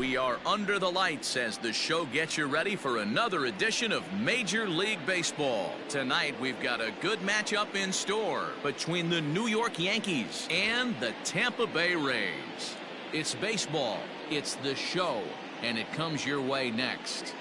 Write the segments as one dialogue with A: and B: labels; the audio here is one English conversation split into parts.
A: We are under the lights as the show gets you ready for another edition of Major League Baseball. Tonight we've got a good matchup in store between the New York Yankees and the Tampa Bay Rays. It's baseball, it's the show, and it comes your way next.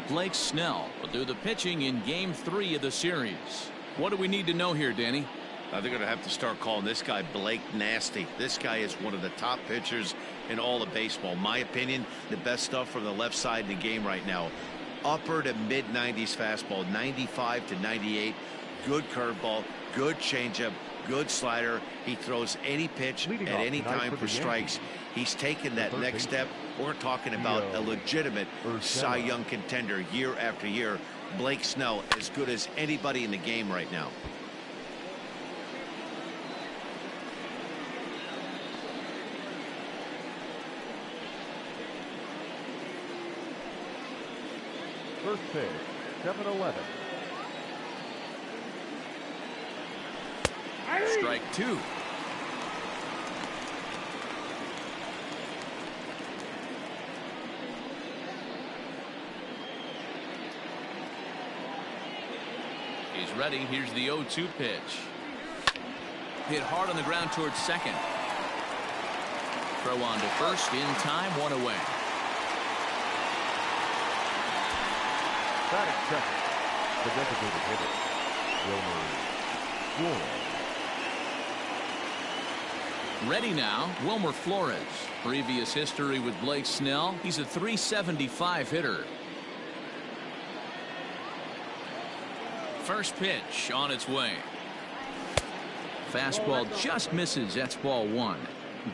A: Blake Snell will do the pitching in Game 3 of the series. What do we need to know here, Danny?
B: They're going to have to start calling this guy Blake Nasty. This guy is one of the top pitchers in all of baseball. My opinion, the best stuff from the left side in the game right now. Upper to mid-90s fastball, 95 to 98. Good curveball, good changeup, good slider. He throws any pitch at any time for strikes. He's taken that next step. We're talking about a legitimate Cy Young contender year after year. Blake Snell, as good as anybody in the game right now.
C: First pitch, 7-11.
A: Strike two. He's ready. Here's the 0-2 pitch. Hit hard on the ground towards second. Throw on to first in time, one away.
C: Batting second, the designated hitter, Wilmer Flores.
A: Ready now, Wilmer Flores. Previous history with Blake Snell. He's a .375 hitter. First pitch on its way. Fastball just misses. That's ball one.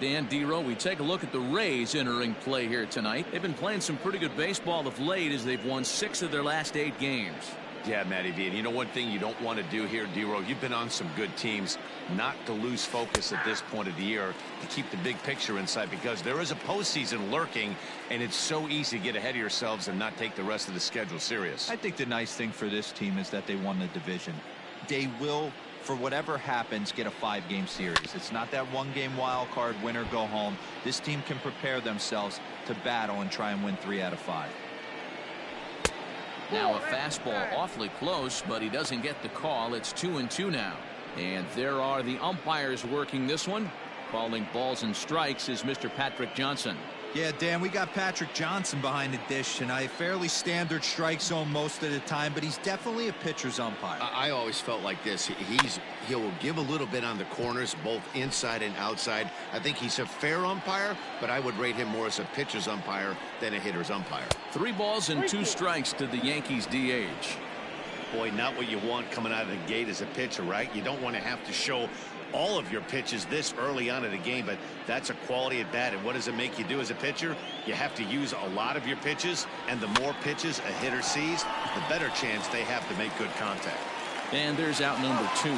A: Dan Dero, we take a look at the Rays entering play here tonight. They've been playing some pretty good baseball of late as they've won 6 of their last 8 games.
B: Yeah, Matty V. And you know one thing you don't want to do here, Dero, you've been on some good teams, not to lose focus at this point of the year, to keep the big picture in sight, because there is a postseason lurking, and it's so easy to get ahead of yourselves and not take the rest of the schedule serious.
D: I think the nice thing for this team is that they won the division. They will, for whatever happens, get a 5-game series. It's not that 1-game wild card, win or go home. This team can prepare themselves to battle and try and win 3 out of 5.
A: Now a fastball awfully close, but he doesn't get the call. It's 2-2 now. And there are the umpires working this one. Calling balls and strikes is Mr. Patrick Johnson.
D: Yeah, Dan, we got Patrick Johnson behind the dish tonight. Fairly standard strike zone most of the time, but he's definitely a pitcher's umpire.
B: I always felt like this. He'll give a little bit on the corners, both inside and outside. I think he's a fair umpire, but I would rate him more as a pitcher's umpire than a hitter's umpire.
A: 3 balls and 2 strikes to the Yankees DH.
B: Boy, not what you want coming out of the gate as a pitcher, right? You don't want to have to show all of your pitches this early on in the game, but that's a quality at bat. And what does it make you do as a pitcher? You have to use a lot of your pitches, and the more pitches a hitter sees, the better chance they have to make good contact.
A: And there's out number 2.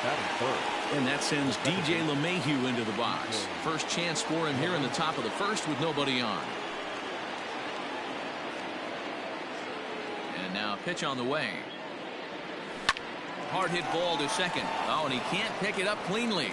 C: Batting third.
A: And that sends DJ LeMahieu into the box. First chance for him here in the top of the first with nobody on. And now pitch on the way. Hard hit ball to second. Oh, and he can't pick it up cleanly.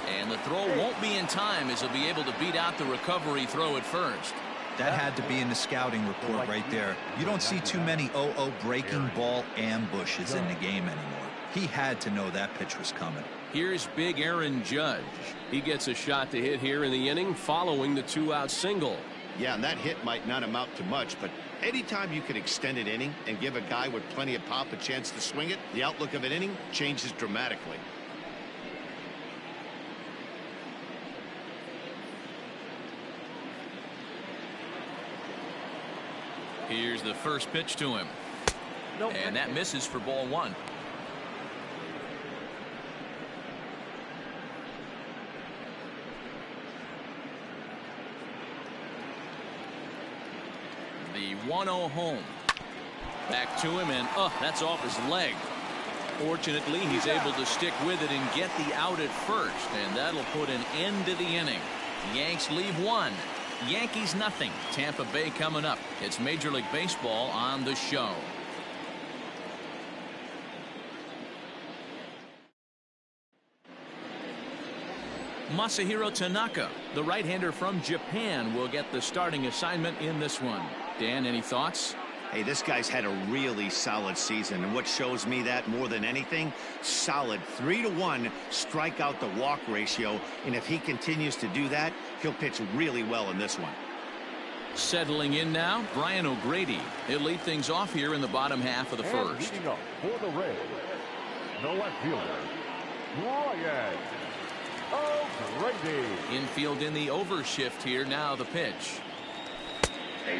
A: And the throw won't be in time as he'll be able to beat out the recovery throw at first.
D: That had to be in the scouting report right there. You don't see too many 0-0 breaking ball ambushes in the game anymore. He had to know that pitch was coming.
A: Here's big Aaron Judge. He gets a shot to hit here in the inning following the 2-out single.
B: Yeah, and that hit might not amount to much, but anytime you can extend an inning and give a guy with plenty of pop a chance to swing it, the outlook of an inning changes dramatically.
A: Here's the first pitch to him. And that misses for ball 1. The 1-0 home. Back to him, and that's off his leg. Fortunately, he's able to stick with it and get the out at first, and that'll put an end to the inning. Yanks leave 1. Yankees nothing. Tampa Bay coming up. It's Major League Baseball on the show. Masahiro Tanaka, the right-hander from Japan, will get the starting assignment in this one. Dan, any thoughts?
B: Hey, this guy's had a really solid season, and what shows me that more than anything, solid 3-to-1 strikeout to walk ratio, and if he continues to do that, he'll pitch really well in this one.
A: Settling in now, Brian O'Grady. He'll lead things off here in the bottom half of the first.
C: Leading up for the Reds, the left fielder, Brian O'Grady.
A: Infield in the overshift here. Now the pitch.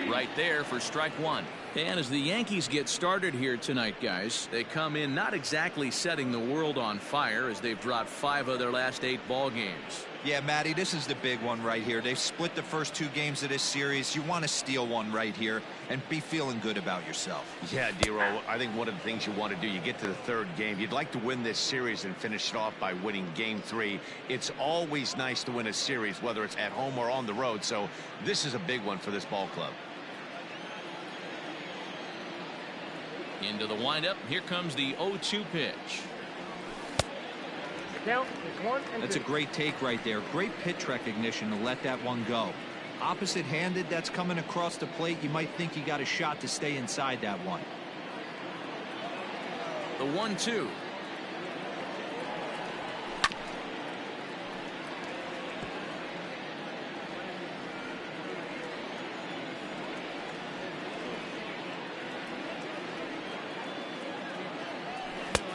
A: Right there for strike one. And as the Yankees get started here tonight, guys, they come in not exactly setting the world on fire as they've dropped 5 of their last 8 ball games.
D: Yeah, Matty, this is the big one right here. They've split the first 2 games of this series. You want to steal one right here and be feeling good about yourself.
B: Yeah, Dero, I think one of the things you want to do, you get to the 3rd game, you'd like to win this series and finish it off by winning game 3. It's always nice to win a series, whether it's at home or on the road, so this is a big one for this ball club.
A: Into the windup. Here comes the 0-2 pitch.
D: That's a great take right there. Great pitch recognition to let that one go. Opposite-handed, that's coming across the plate. You might think you got a shot to stay inside that one.
A: The 1-2.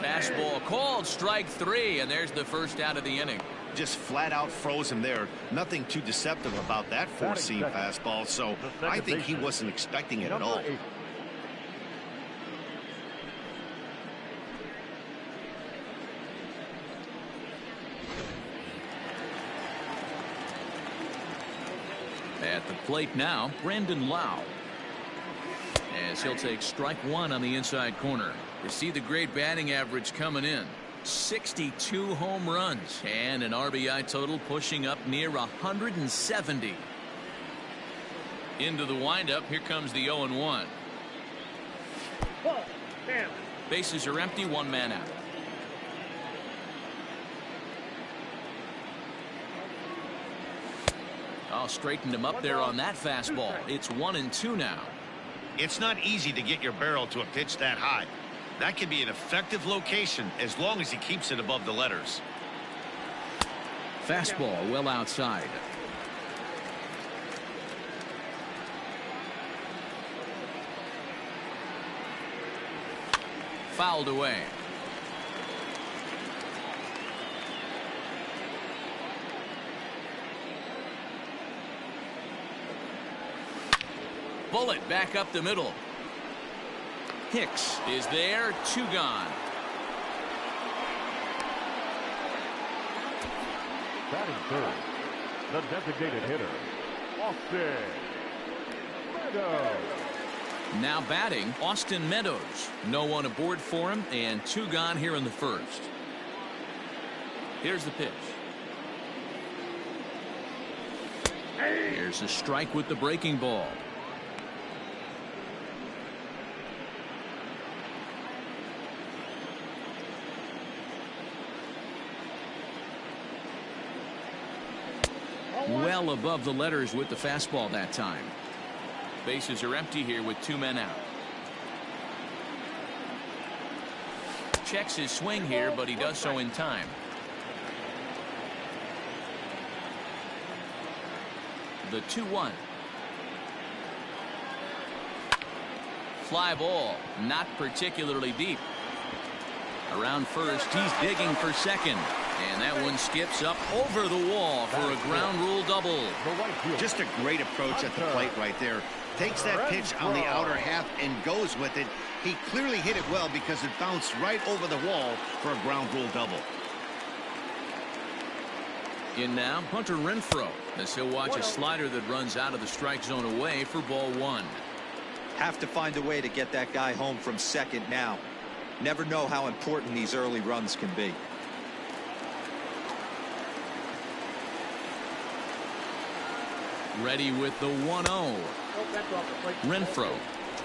A: Fastball called, strike 3, and there's the first out of the inning.
B: Just flat out froze him there. Nothing too deceptive about that four-seam fastball, so I think he wasn't expecting it at all.
A: At the plate now, Brandon Lau, as he'll take strike 1 on the inside corner. You see the great batting average coming in. 62 home runs and an RBI total pushing up near 170. Into the windup. Here comes the 0-1. Bases are empty. 1 man out. Oh, straightened him up there on that fastball. It's 1-2 now.
B: It's not easy to get your barrel to a pitch that high. That can be an effective location as long as he keeps it above the letters.
A: Fastball well outside. Fouled away. Bullet back up the middle. Hicks is there. 2 gone.
C: Batting third, the designated hitter, Austin Meadows.
A: Now batting, Austin Meadows. No one aboard for him, and 2 gone here in the first. Here's the pitch. Here's a strike with the breaking ball. Well above the letters with the fastball that time. Bases are empty here with 2 men out. Checks his swing here, but he does so in time. The 2-1. Fly ball, not particularly deep. Around first, he's digging for second. And that one skips up over the wall for a ground rule double.
B: Just a great approach at the plate right there. Takes that pitch on the outer half and goes with it. He clearly hit it well because it bounced right over the wall for a ground rule double.
A: In now, Hunter Renfroe, as he'll watch a slider that runs out of the strike zone away for ball 1.
D: Have to find a way to get that guy home from second now. Never know how important these early runs can be.
A: Ready with the 1-0. Renfroe,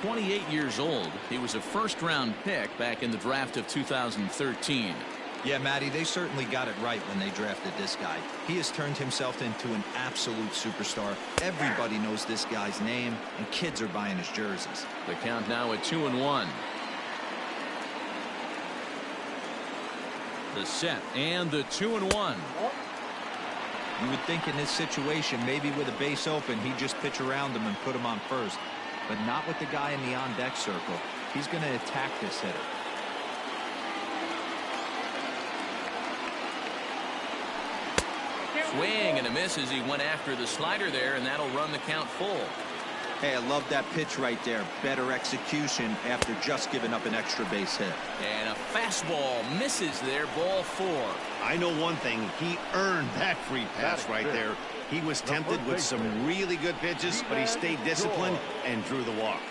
A: 28 years old. He was a first-round pick back in the draft of 2013.
D: Yeah, Matty, they certainly got it right when they drafted this guy. He has turned himself into an absolute superstar. Everybody knows this guy's name, and kids are buying his jerseys.
A: The count now at 2-1. The set and the 2-1.
D: You would think in this situation, maybe with a base open, he'd just pitch around him and put him on first. But not with the guy in the on-deck circle. He's going to attack this hitter.
A: Swing and a miss as he went after the slider there, and that'll run the count full.
D: Hey, I love that pitch right there. Better execution after just giving up an extra base hit.
A: And a fastball misses there, ball 4.
B: I know one thing. He earned that free pass right there. He was tempted with some really good pitches, but he stayed disciplined and drew the walk.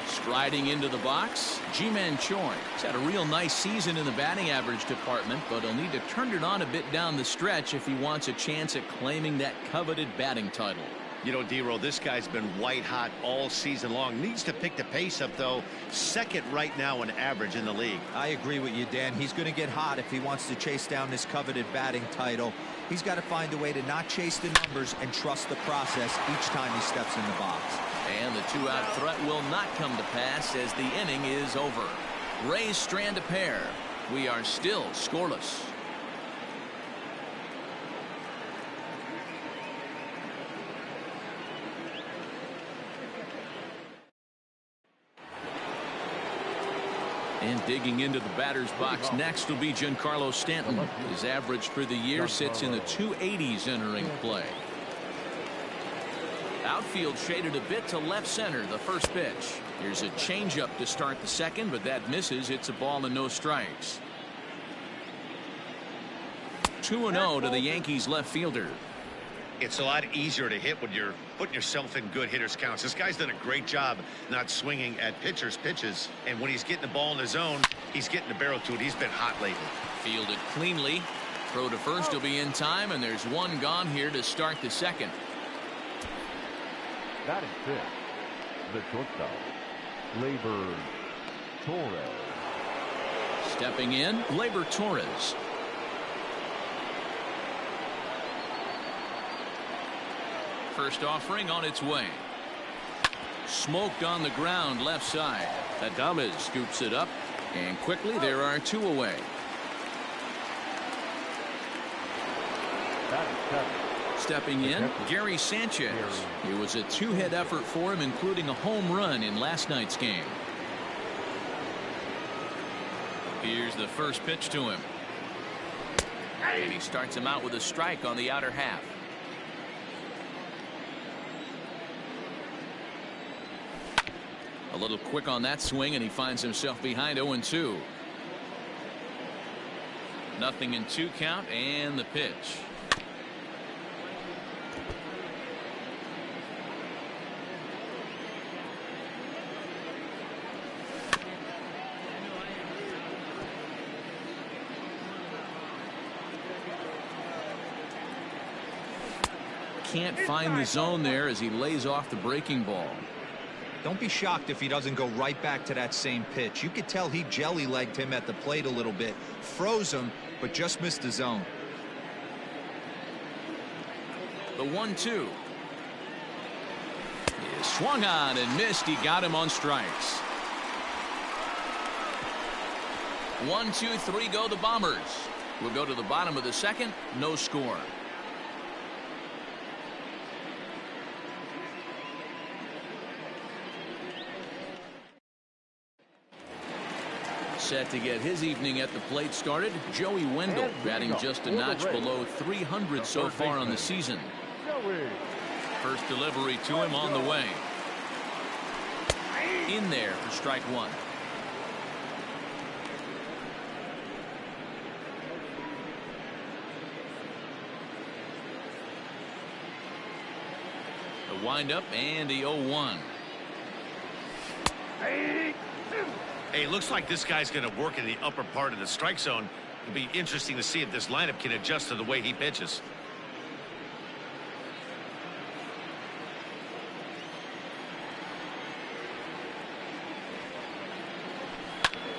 A: Striding into the box, Ji-Man Choi. He's had a real nice season in the batting average department, but he'll need to turn it on a bit down the stretch if he wants a chance at claiming that coveted batting title.
B: You know, D-Roll, this guy's been white hot all season long. Needs to pick the pace up, though. Second right now in average in the league.
D: I agree with you, Dan. He's going to get hot if he wants to chase down this coveted batting title. He's got to find a way to not chase the numbers and trust the process each time he steps in the box.
A: And the 2-out threat will not come to pass as the inning is over. Rays strand a pair. We are still scoreless. And digging into the batter's box next will be Giancarlo Stanton. His average for the year sits in the 280s entering play. Outfield shaded a bit to left center. The first pitch. Here's a changeup to start the second, but that misses. It's a ball and no strikes. 2-0 to the Yankees left fielder.
B: It's a lot easier to hit when you're putting yourself in good hitters counts. This guy's done a great job not swinging at pitchers' pitches. And when he's getting the ball in the zone, he's getting the barrel to it. He's been hot lately.
A: Fielded cleanly. Throw to first will be in time, and there's one gone here to start the second.
C: Batting fifth, the shortstop, Gleyber Torres.
A: Stepping in, Gleyber Torres. First offering on its way. Smoked on the ground left side. Adames scoops it up, and quickly there are 2 away.
C: Batting seventh.
A: Stepping in, Gary Sanchez. It was a 2-hit effort for him, including a home run in last night's game. Here's the first pitch to him. And he starts him out with a strike on the outer half. A little quick on that swing, and he finds himself behind 0-2. Nothing in 2 count, and the pitch. Can't find the zone there as he lays off the breaking ball.
D: Don't be shocked if he doesn't go right back to that same pitch. You could tell he jelly-legged him at the plate a little bit, froze him, but just missed the zone.
A: The 1-2. He swung on and missed. He got him on strikes. 1, 2, 3 go the Bombers. We'll go to the bottom of the second. No score. Set to get his evening at the plate started, Joey Wendell, batting just a notch below 300 so far on the season. First delivery to him on the way. In there for strike 1. The windup and the 0-1.
B: Hey, looks like this guy's going to work in the upper part of the strike zone. It'll be interesting to see if this lineup can adjust to the way he pitches.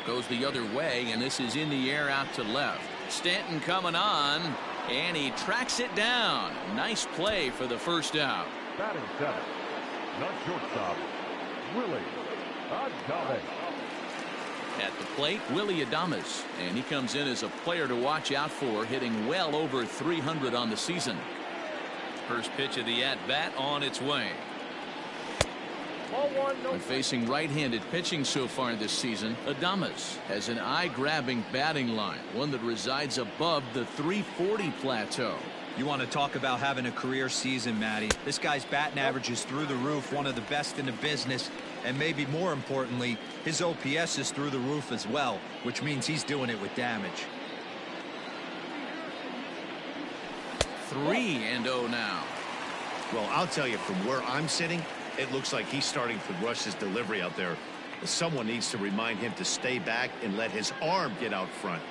A: Goes the other way, and this is in the air out to left. Stanton coming on, and he tracks it down. Nice play for the first out.
C: Batting seventh, the shortstop, Willie Adames.
A: At the plate, Willie Adames, and he comes in as a player to watch out for, hitting well over 300 on the season. First pitch of the at-bat on its way. When facing right-handed pitching so far this season, Adames has an eye-grabbing batting line, one that resides above the 340 plateau.
D: You want to talk about having a career season, Matty. This guy's batting average is through the roof, one of the best in the business, and maybe more importantly, his OPS is through the roof as well, which means he's doing it with damage.
A: 3-0 now.
B: Well, I'll tell you, from where I'm sitting, it looks like he's starting to rush his delivery out there. Someone needs to remind him to stay back and let his arm get out front.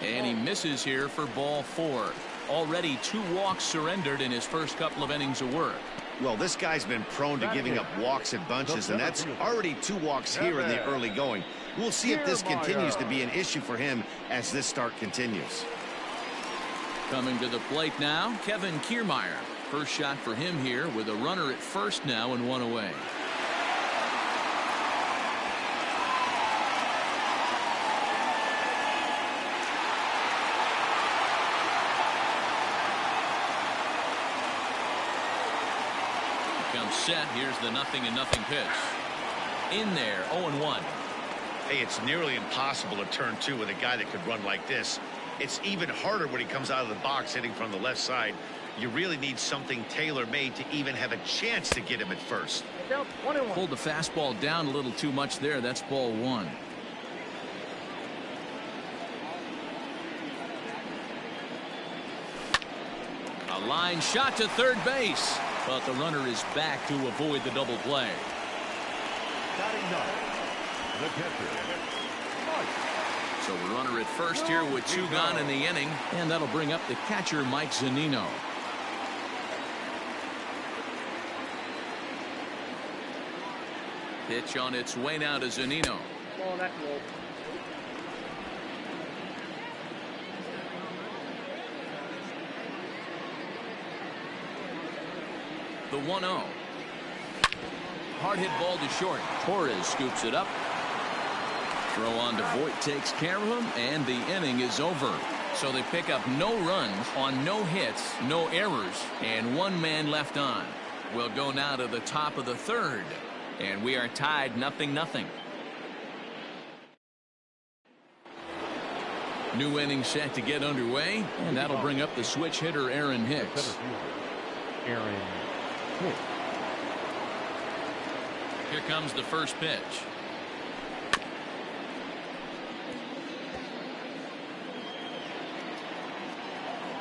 A: And he misses here for ball 4. Already 2 walks surrendered in his first couple of innings of work.
B: Well, this guy's been prone to giving up walks in bunches, and that's already 2 walks here in the early going. We'll see if this continues to be an issue for him as this start continues.
A: Coming to the plate now, Kevin Kiermaier. First shot for him here with a runner at first now and 1 away. Comes set. Here's the 0-0 pitch. In there, 0-1.
B: Hey, it's nearly impossible to turn 2 with a guy that could run like this. It's even harder when he comes out of the box hitting from the left side. You really need something tailor-made to even have a chance to get him at first.
A: Pulled the fastball down a little too much there. That's ball 1. A line shot to third base, but the runner is back to avoid the double play.
C: Batting ninth, the catcher, Mike.
A: So a runner at first here with 2 gone in the inning, and that'll bring up the catcher Mike Zunino. Pitch on its way now to Zunino. The 1-0. Hard hit ball to short. Torres scoops it up. Throw on to Voit takes care of him, and the inning is over. So they pick up no runs on no hits, no errors, and 1 man left on. We'll go now to the top of the 3rd, and we are tied 0-0. New inning set to get underway, and that'll bring up the switch hitter Aaron Hicks.
C: Aaron Hicks.
A: Here comes the first pitch.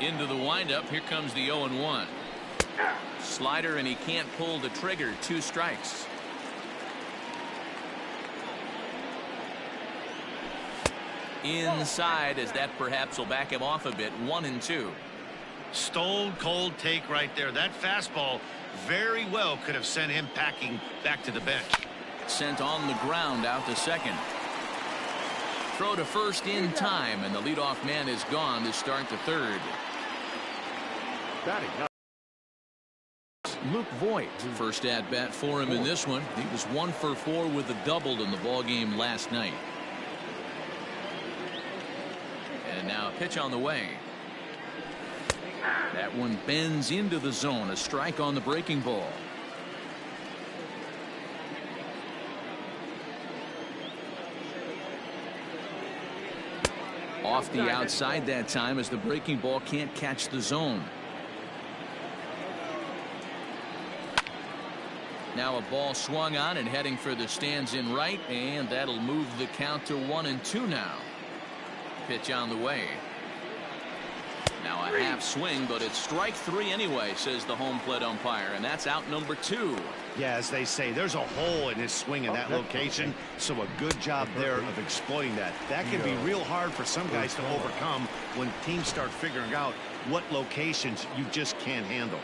A: Into the windup. Here comes the 0-1. Slider, and he can't pull the trigger. 2 strikes. Inside, as that perhaps will back him off a bit. 1-2.
B: Stone cold take right there. That fastball very well could have sent him packing back to the bench.
A: Sent on the ground out to second. Throw to first in time, and the leadoff man is gone to start the 3rd.
C: Batting ninth,
A: Luke Voit, first at bat for him in this one. He was 1 for 4 with a double in the ball game last night. And now a pitch on the way. That one bends into the zone. A strike on the breaking ball. Off the outside that time, as the breaking ball can't catch the zone. Now a ball swung on and heading for the stands in right, and that'll move the count to 1-2 now. Pitch on the way. Now a half swing, but it's strike 3 anyway, says the home plate umpire, and that's out number 2.
B: Yeah, as they say, there's a hole in his swing in that location, so a good job there of exploiting that. That can be real hard for some guys to overcome when teams start figuring out what locations you just can't handle.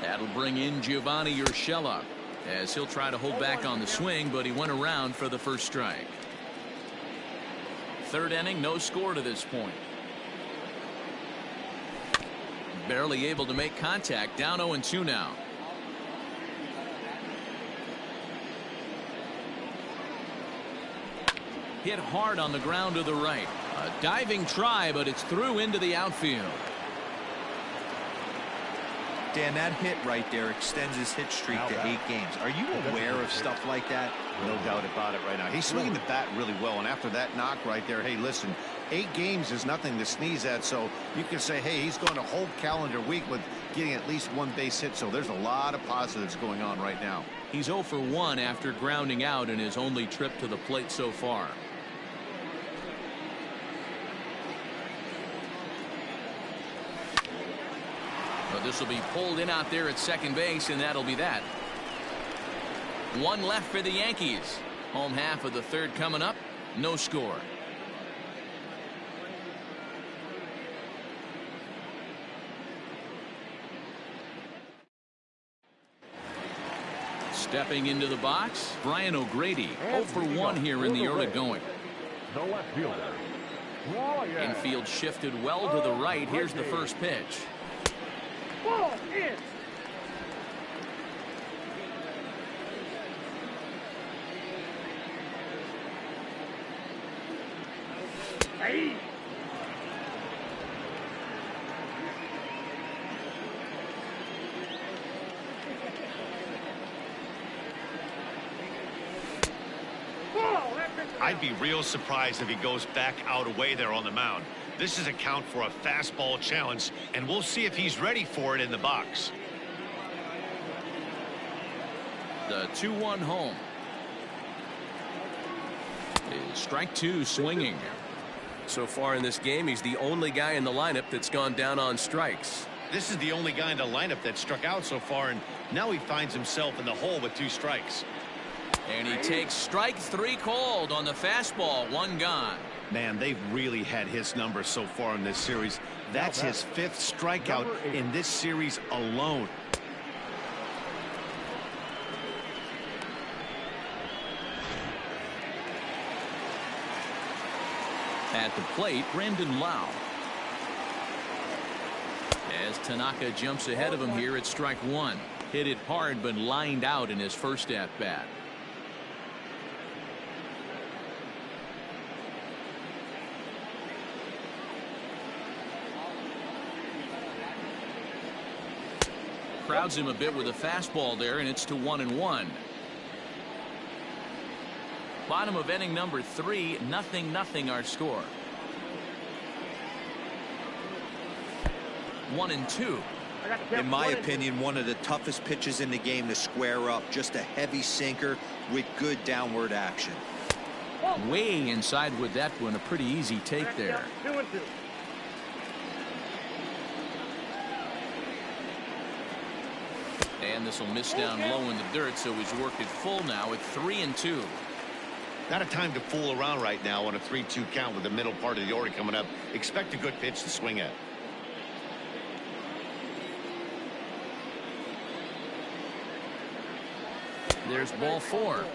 A: That'll bring in Giovanni Urshela. as he'll try to hold back on the swing, but he went around for the first strike. Third inning, no score to this point. Barely able to make contact, down 0-2 now. Hit hard on the ground to the right. A diving try, but it's through into the outfield.
D: Dan, that hit right there extends his hit streak to 8 games. Are you aware of stuff like that?
B: No doubt about it right now. He's swinging the bat really well, and after that knock right there, hey, listen, 8 games is nothing to sneeze at, so you can say, hey, he's going a whole calendar week with getting at least 1 base hit, so there's a lot of positives going on right now.
A: He's 0 for 1 after grounding out in his only trip to the plate so far. This will be pulled in out there at second base, and that'll be that. 1 left for the Yankees. Home half of the third coming up. No score. Stepping into the box, Brian O'Grady. 0 for 1 here in the early going.
C: The left fielder.
A: Infield shifted well to the right. Here's the first pitch.
E: Ball in. Hey.
B: I'd be real surprised if he goes back out away there on the mound. This is a count for a fastball challenge, and we'll see if he's ready for it in the box.
A: The 2-1 home. Strike 2 swinging.
F: So far in this game, he's the only guy in the lineup that's gone down on strikes.
B: This is the only guy in the lineup that struck out so far, and now he finds himself in the hole with 2 strikes.
A: And he takes strike 3 called on the fastball. 1 gone.
B: Man, they've really had his number so far in this series. That's his 5th strikeout in this series alone.
A: At the plate, Brandon Lau. As Tanaka jumps ahead of him here at strike 1. Hit it hard, but lined out in his first at-bat. Crowds him a bit with a fastball there, and it's to 1-1. Bottom of inning number 3, 0-0 our score. 1-2.
D: In my opinion, one of the toughest pitches in the game to square up. Just a heavy sinker with good downward action.
A: Way inside with that one. A pretty easy take there.
E: 2-2.
A: And this will miss down low in the dirt, so he's worked it full now at 3-2.
B: Not a time to fool around right now on a 3-2 count with the middle part of the order coming up. Expect a good pitch to swing at.
A: There's ball 4.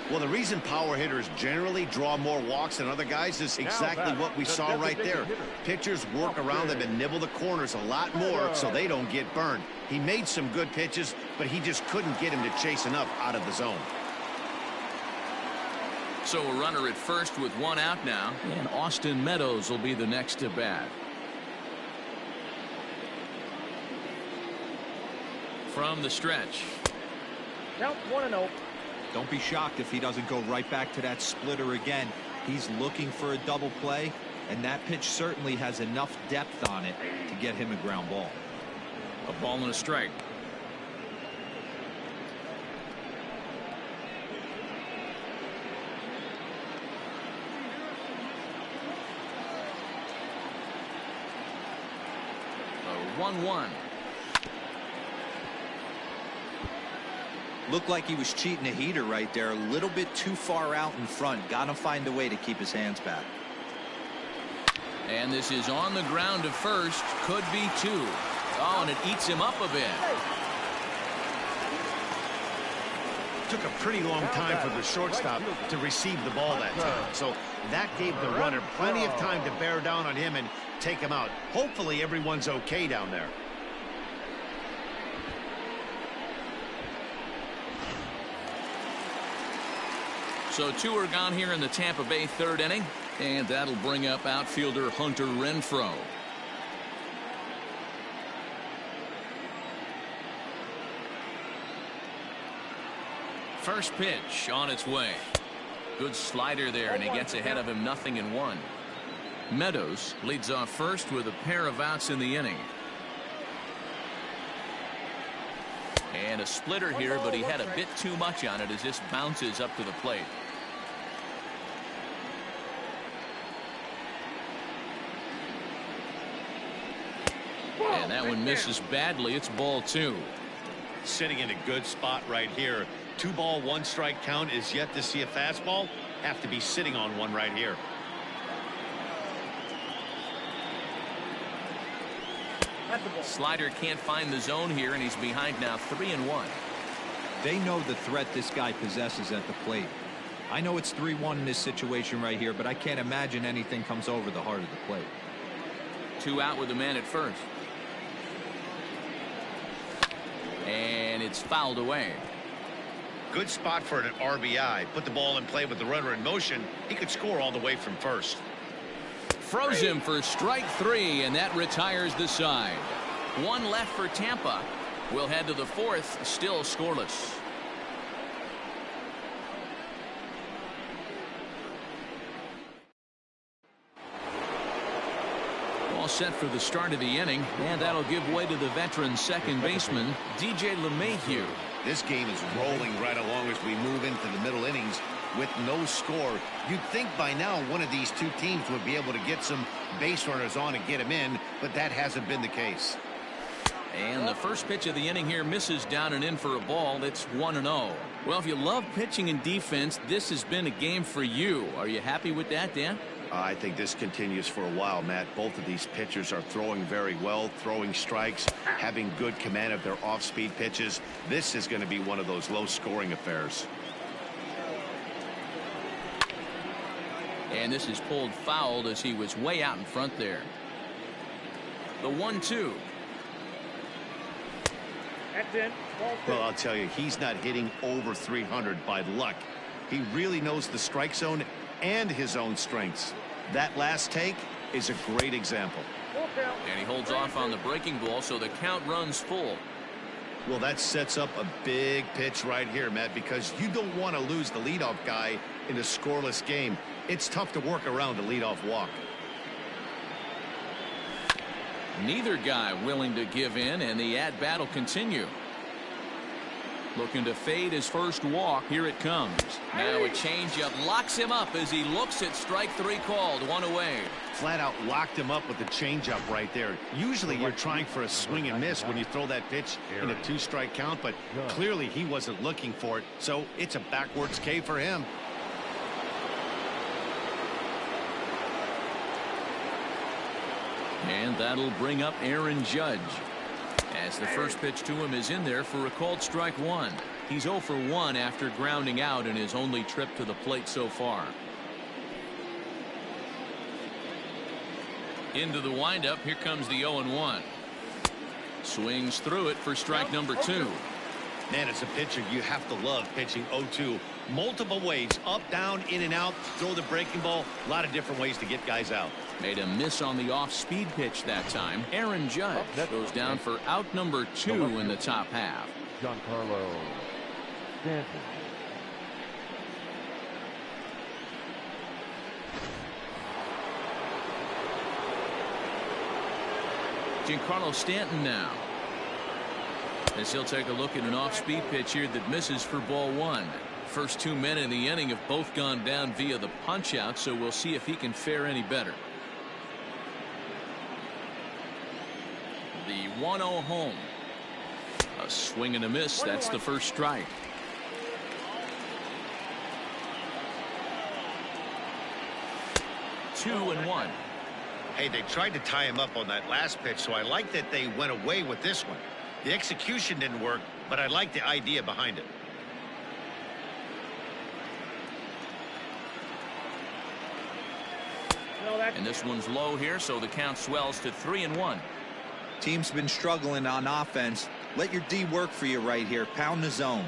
B: Well, the reason power hitters generally draw more walks than other guys is exactly what we saw right there. Pitchers work around them and nibble the corners a lot more so they don't get burned. He made some good pitches, but he just couldn't get him to chase enough out of the zone.
A: So a runner at first with 1 out now, and Austin Meadows will be the next to bat. From the stretch.
E: Count 1-0.
D: Don't be shocked if he doesn't go right back to that splitter again. He's looking for a double play, and that pitch certainly has enough depth on it to get him a ground ball.
A: A ball and a strike. A 1-1.
D: Looked like he was cheating a heater right there. A little bit too far out in front. Got to find a way to keep his hands back.
A: And this is on the ground to first. Could be 2. Oh, and it eats him up a bit.
B: Took a pretty long time for the shortstop to receive the ball that time. So that gave the runner plenty of time to bear down on him and take him out. Hopefully everyone's okay down there.
A: So 2 are gone here in the Tampa Bay 3rd inning, and that'll bring up outfielder Hunter Renfroe. First pitch on its way. Good slider there, and he gets ahead of him 0-1. Meadows leads off first with a pair of outs in the inning. And a splitter here, but he had a bit too much on it as this bounces up to the plate. And that one misses badly. It's ball 2.
B: Sitting in a good spot right here. 2 ball, 1 strike count is yet to see a fastball. Have to be sitting on one right here.
A: Slider can't find the zone here, and he's behind now 3-1.
D: They know the threat this guy possesses at the plate. I know it's 3-1 in this situation right here, but I can't imagine anything comes over the heart of the plate.
A: 2 out with the man at first. And it's fouled away.
B: Good spot for an RBI. Put the ball in play with the runner in motion. He could score all the way from first.
A: Froze him for strike 3, and that retires the side. 1 left for Tampa. We'll head to the 4th, still scoreless. All set for the start of the inning, and that'll give way to the veteran second baseman, DJ LeMahieu.
B: This game is rolling right along as we move into the middle innings with no score. You'd think by now one of these 2 teams would be able to get some base runners on and get them in, but that hasn't been the case.
A: And the first pitch of the inning here misses down and in for a ball. It's 1-0. Well, if you love pitching and defense, this has been a game for you. Are you happy with that, Dan?
B: I think this continues for a while, Matt. Both of these pitchers are throwing very well, throwing strikes, having good command of their off-speed pitches. This is going to be one of those low-scoring affairs.
A: And this is pulled fouled as he was way out in front there. The 1-2.
E: That's in.
B: Well, I'll tell you, he's not hitting over 300 by luck. He really knows the strike zone and his own strengths. That last take is a great example.
A: And he holds off on the breaking ball, so the count runs full.
B: Well, that sets up a big pitch right here, Matt, because you don't want to lose the leadoff guy in a scoreless game. It's tough to work around a leadoff walk.
A: Neither guy willing to give in, and the at-bat will continue. Looking to fade his first walk. Here it comes. Now a changeup locks him up as he looks at strike 3 called. 1 away.
B: Flat out locked him up with the changeup right there. Usually you're trying for a swing and miss when you throw that pitch in a 2-strike count, but clearly he wasn't looking for it, so it's a backwards K for him.
A: And that'll bring up Aaron Judge, as the first pitch to him is in there for a called strike 1. He's 0 for 1 after grounding out in his only trip to the plate so far. Into the windup. Here comes the 0-1. Swings through it for strike number 2.
B: Man, as a pitcher, you have to love pitching 0-2. Multiple ways, up, down, in and out, throw the breaking ball. A lot of different ways to get guys out.
A: Made a miss on the off-speed pitch that time. Aaron Judge goes down for out number 2 in the top half.
C: Giancarlo Stanton.
A: Giancarlo Stanton now, as he'll take a look at an off-speed pitch here that misses for ball 1. First 2 men in the inning have both gone down via the punch-out, so we'll see if he can fare any better. The 1-0 home. A swing and a miss. That's the first strike. Two and 1.
B: Hey, they tried to tie him up on that last pitch, so I like that they went away with this one. The execution didn't work, but I like the idea behind it.
A: And this one's low here, so the count swells to 3-1.
D: Team's been struggling on offense. Let your D work for you right here. Pound the zone.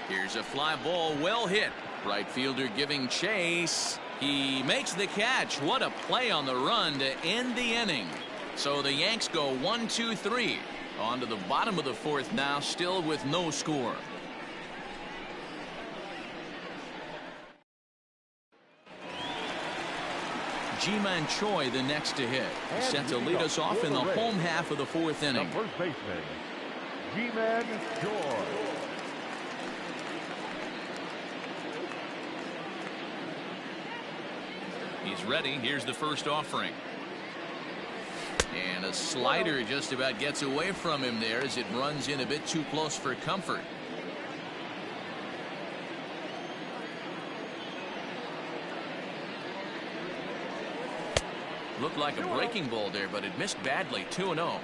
A: Here's a fly ball, well hit. Right fielder giving chase. He makes the catch. What a play on the run to end the inning. So the Yanks go 1-2-3. On to the bottom of the fourth now, still with no score. Ji-Man Choi the next to hit. He's set to lead us off in the home half of the fourth inning.
C: The first baseman, Ji-Man Choi.
A: He's ready. Here's the first offering. And a slider just about gets away from him there as it runs in a bit too close for comfort. Looked like a breaking ball there, but it missed badly. 2-0.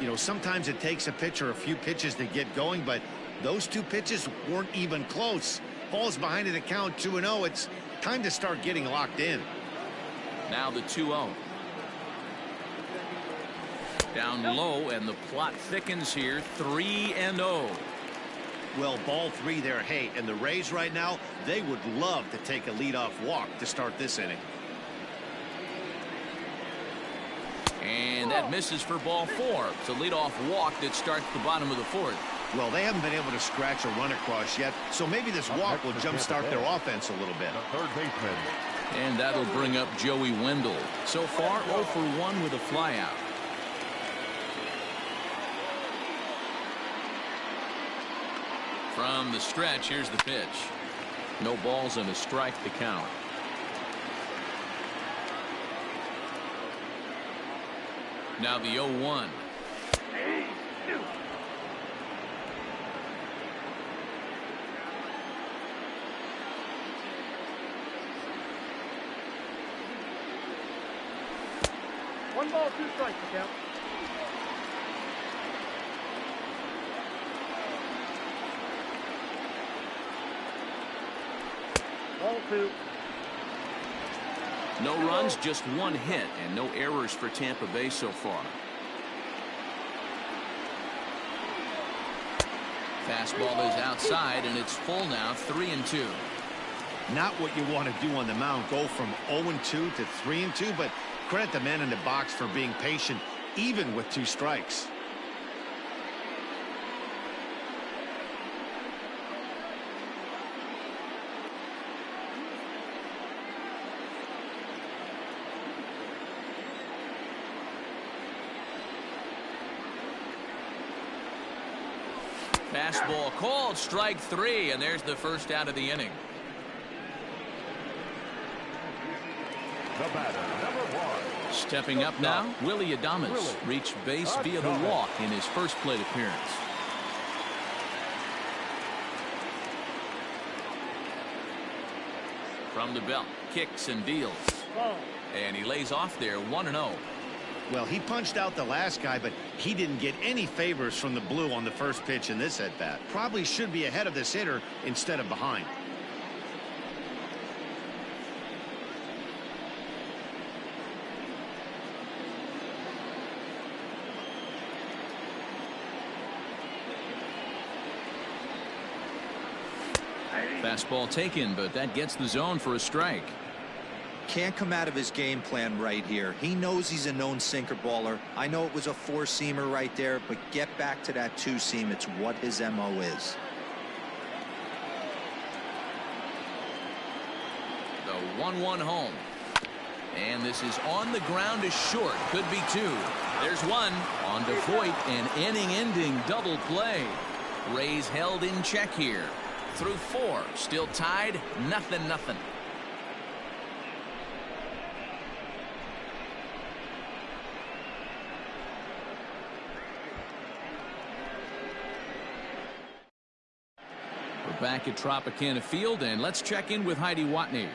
B: You know, sometimes it takes a pitcher a few pitches to get going, but those two pitches weren't even close. Ball's behind in the count, 2-0. It's time to start getting locked in.
A: Now the 2-0. Down low, and the plot thickens here. 3-0.
B: Well, ball three there. Hey, and the Rays right now, they would love to take a leadoff walk to start this inning.
A: And that misses for ball four. It's a leadoff walk that starts the bottom of the fourth.
B: Well, they haven't been able to scratch a run across yet, so maybe this walk will jumpstart their offense a little bit.
C: The third baseman.
A: And that'll bring up Joey Wendell. So far, 0 for 1 with a flyout. From the stretch, here's the pitch. No balls and a strike to count. Now the 0-1.
E: One ball, two strikes, the count. Ball two.
A: No runs, just one hit, and no errors for Tampa Bay so far. Fastball is outside, and it's full now, 3-2.
B: Not what you want to do on the mound, go from 0-2 to 3-2, but credit the man in the box for being patient, even with 2 strikes.
A: Fastball called, strike 3, and there's the first out of the inning.
C: The batter, number 1.
A: Stepping up now, Willie Adames reached base via the walk in his first plate appearance. From the belt, kicks and deals. And he lays off there, 1-0.
B: Well, he punched out the last guy, but he didn't get any favors from the blue on the first pitch in this at-bat. Probably should be ahead of this hitter instead of behind.
A: Fastball taken, but that gets the zone for a strike.
D: Can't come out of his game plan right here. He knows he's a known sinker baller. I know it was a 4-seamer right there, but get back to that 2-seam. It's what his MO is.
A: The 1-1 home. And this is on the ground is short. Could be 2. There's 1 on to Voit, an inning-ending double play. Rays held in check here. Through 4, still tied, 0-0. We're back at Tropicana Field, and let's check in with Heidi Watney.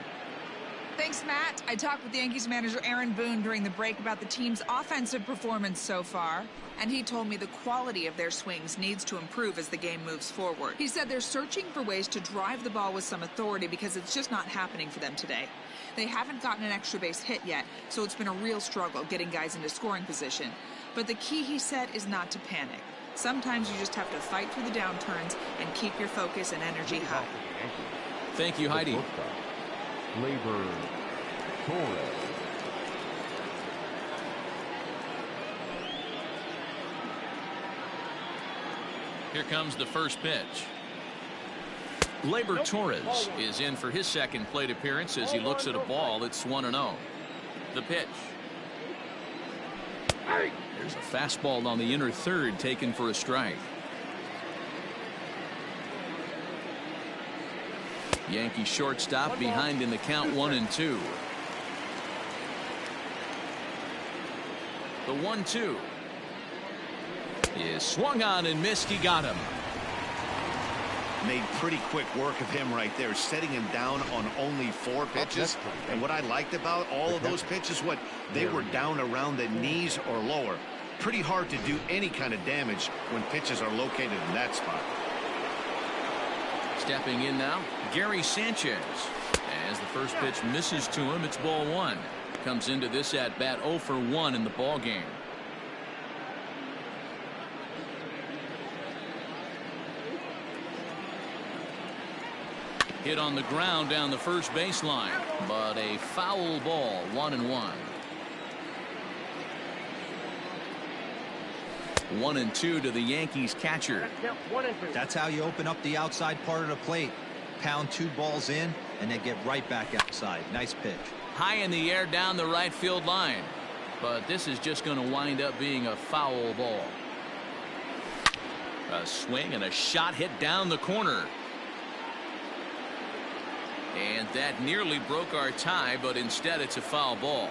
G: Thanks, Matt. I talked with Yankees manager Aaron Boone during the break about the team's offensive performance so far, and he told me the quality of their swings needs to improve as the game moves forward. He said they're searching for ways to drive the ball with some authority because it's just not happening for them today. They haven't gotten an extra base hit yet, so it's been a real struggle getting guys into scoring position. But the key, he said, is not to panic. Sometimes you just have to fight through the downturns and keep your focus and energy high.
F: Thank you, Heidi. Here comes the first pitch. Gleyber Torres is in for his second plate appearance as he looks at a ball that's 1-0. The pitch. There's a fastball on the inner third taken for a strike. Yankee shortstop behind in the count 1-2. The 1-2 is swung on and missed. He got him.
B: Made pretty quick work of him right there, setting him down on only 4 pitches. And what I liked about all of those pitches, what they were down around the knees or lower. Pretty hard to do any kind of damage when pitches are located in that spot.
A: Stepping in now, Gary Sanchez. As the first pitch misses to him, it's ball 1. Comes into this at bat 0 for 1 in the ball game. Hit on the ground down the first baseline, but a foul ball, 1-1. 1-2 to the Yankees catcher.
D: That's how you open up the outside part of the plate. Pound 2 balls in and then get right back outside. Nice pitch.
A: High in the air down the right field line, but this is just going to wind up being a foul ball. A swing and a shot hit down the corner. And that nearly broke our tie, but instead it's a foul ball.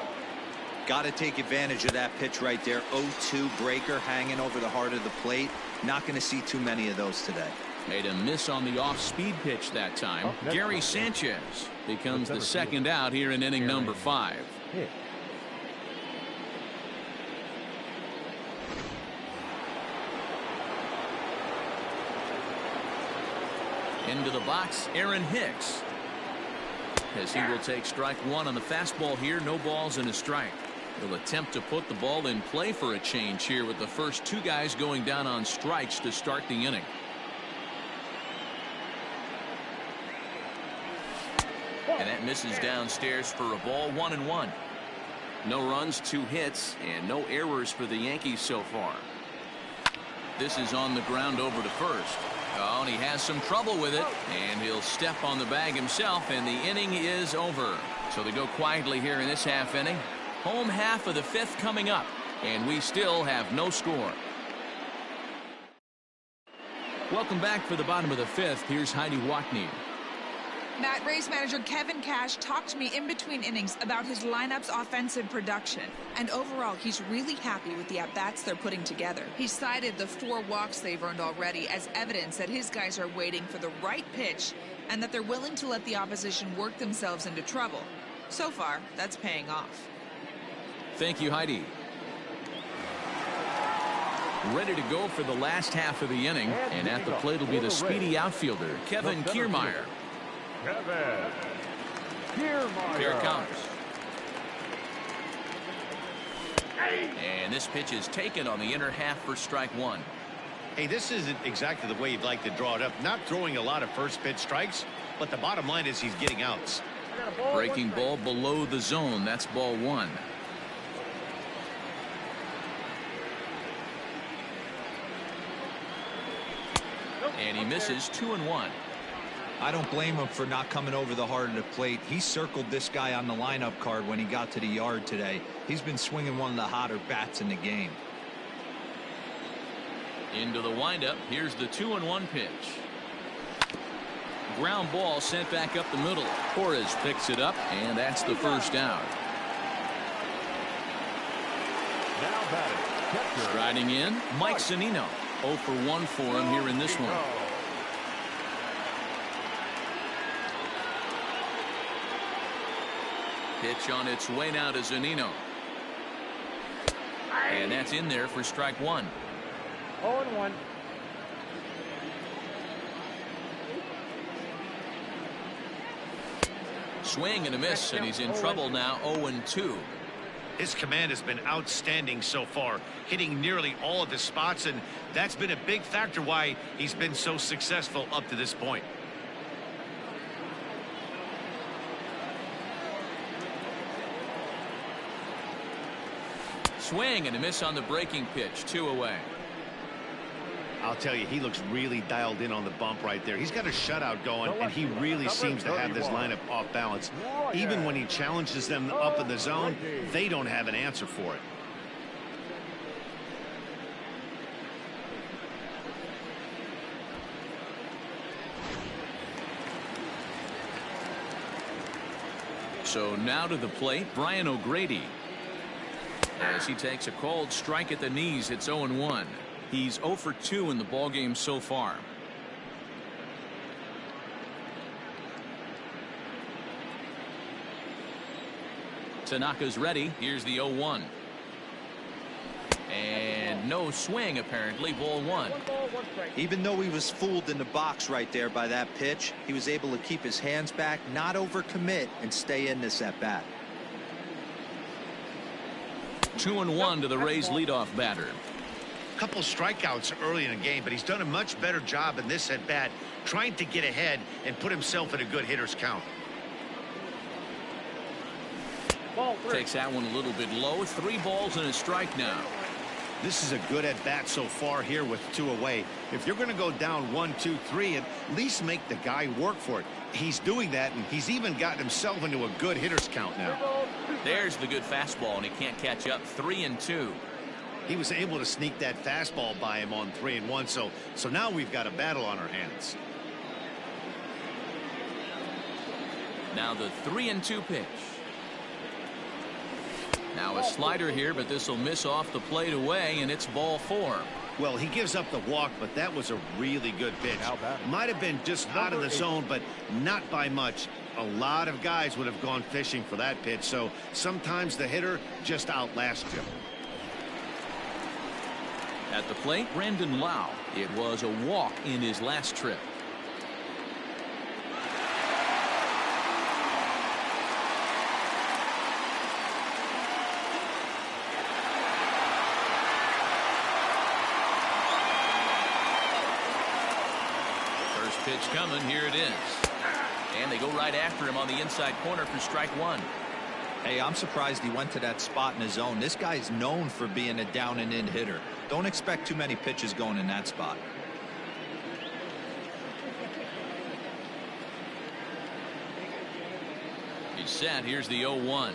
D: Got to take advantage of that pitch right there. 0-2 breaker hanging over the heart of the plate. Not going to see too many of those today.
A: Made a miss on the off-speed pitch that time. Gary Sanchez becomes the second out here in inning number 5. Into the box, Aaron Hicks. As he will take strike 1 on the fastball here. No balls and a strike. He'll attempt to put the ball in play for a change here with the first 2 guys going down on strikes to start the inning. And that misses downstairs for a ball. 1-1. No runs, 2 hits, and no errors for the Yankees so far. This is on the ground over to first. Oh, and he has some trouble with it, and he'll step on the bag himself, and the inning is over. So they go quietly here in this half inning. Home half of the 5th coming up, and we still have no score. Welcome back for the bottom of the 5th. Here's Heidi Watney.
G: Matt, Rays manager Kevin Cash talked to me in between innings about his lineup's offensive production. And overall, he's really happy with the at-bats they're putting together. He cited the 4 walks they've earned already as evidence that his guys are waiting for the right pitch and that they're willing to let the opposition work themselves into trouble. So far, that's paying off.
A: Thank you, Heidi. Ready to go for the last half of the inning, and at the plate will be the speedy outfielder, Kevin Kiermaier. Here it comes. And this pitch is taken on the inner half for strike 1.
B: Hey, this isn't exactly the way you'd like to draw it up. Not throwing a lot of first pitch strikes, but the bottom line is he's getting outs.
A: Breaking ball below the zone. That's ball 1. And he misses 2-1.
D: I don't blame him for not coming over the heart of the plate. He circled this guy on the lineup card when he got to the yard today. He's been swinging one of the hotter bats in the game.
A: Into the windup. Here's the 2-1 pitch. Ground ball sent back up the middle. Torres picks it up, and that's the first out. Striding in, Mike Zunino. 0 for 1 for him here in this one.
F: Pitch on its way now to Zunino. And that's in there for strike one.
E: 0-1.
F: Swing and a miss, and he's in trouble now. 0-2.
B: His command has been outstanding so far, hitting nearly all of his spots, and that's been a big factor why he's been so successful up to this point.
F: Swing and a miss on the breaking pitch. 2 away.
B: I'll tell you, he looks really dialed in on the bump right there. He's got a shutout going, and he really seems to have this lineup off balance. Even when he challenges them up in the zone, they don't have an answer for it.
F: So now to the plate, Brian O'Grady. As he takes a cold strike at the knees, it's 0-1. He's 0 for 2 in the ballgame so far. Tanaka's ready. Here's the 0-1. And no swing, apparently. Ball 1.
D: Even though he was fooled in the box right there by that pitch, he was able to keep his hands back, not overcommit, and stay in this at bat.
F: 2-1 to the Rays leadoff batter.
B: Couple strikeouts early in the game, but he's done a much better job in this at bat, trying to get ahead and put himself in a good hitter's count.
F: Takes that one a little bit low. 3 balls and a strike now.
B: This is a good at bat so far here with 2 away. If you're going to go down 1, 2, 3, at least make the guy work for it. He's doing that, and he's even gotten himself into a good hitter's count now.
F: There's the good fastball, and he can't catch up. 3-2.
B: He was able to sneak that fastball by him on 3-1, so now we've got a battle on our hands.
F: Now the 3-2 pitch. Now a slider here, but this will miss off the plate away, and it's ball 4.
B: Well, he gives up the walk, but that was a really good pitch. Might have been just out of the zone, but not by much. A lot of guys would have gone fishing for that pitch, so sometimes the hitter just outlasts you.
F: At the plate, Brandon Lau. It was a walk in his last trip. First pitch coming. Here it is. And they go right after him on the inside corner for strike 1.
D: Hey, I'm surprised he went to that spot in his zone. This guy's known for being a down and in hitter. Don't expect too many pitches going in that spot.
F: He's set. Here's the 0-1.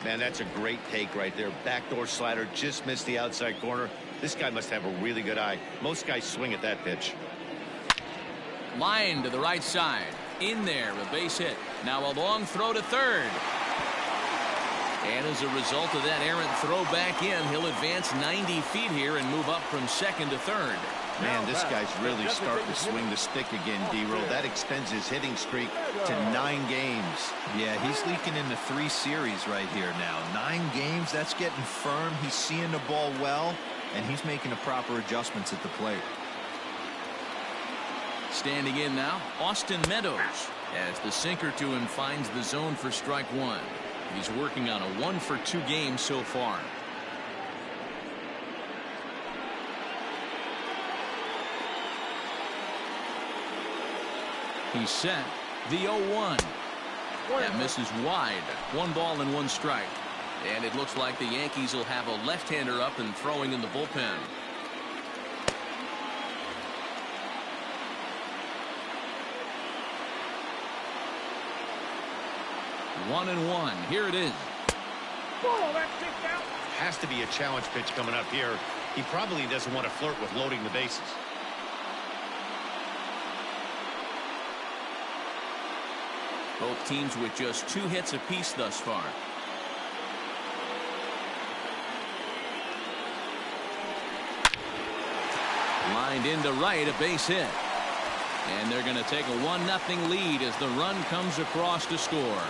B: Man, that's a great take right there. Backdoor slider, just missed the outside corner. This guy must have a really good eye. Most guys swing at that pitch.
F: Line to the right side. In there, a base hit. Now a long throw to third. And as a result of that errant throw back in, he'll advance 90 feet here and move up from second to third.
B: Man, this guy's really starting to swing the stick again, D-Row. That extends his hitting streak to 9 games.
D: Yeah, he's leaking into 3 series right here now. 9 games, that's getting firm. He's seeing the ball well, and he's making the proper adjustments at the plate.
F: Standing in now, Austin Meadows, as the sinker to him finds the zone for strike 1. He's working on a 1 for 2 game so far. He's set. The 0-1. That misses wide. 1 ball and 1 strike. And it looks like the Yankees will have a left-hander up and throwing in the bullpen. One and 1. Here it is.
B: Has to be a challenge pitch coming up here. He probably doesn't want to flirt with loading the bases.
F: Both teams with just 2 hits apiece thus far. Lined into right, a base hit. And they're going to take a 1-0 lead as the run comes across to score.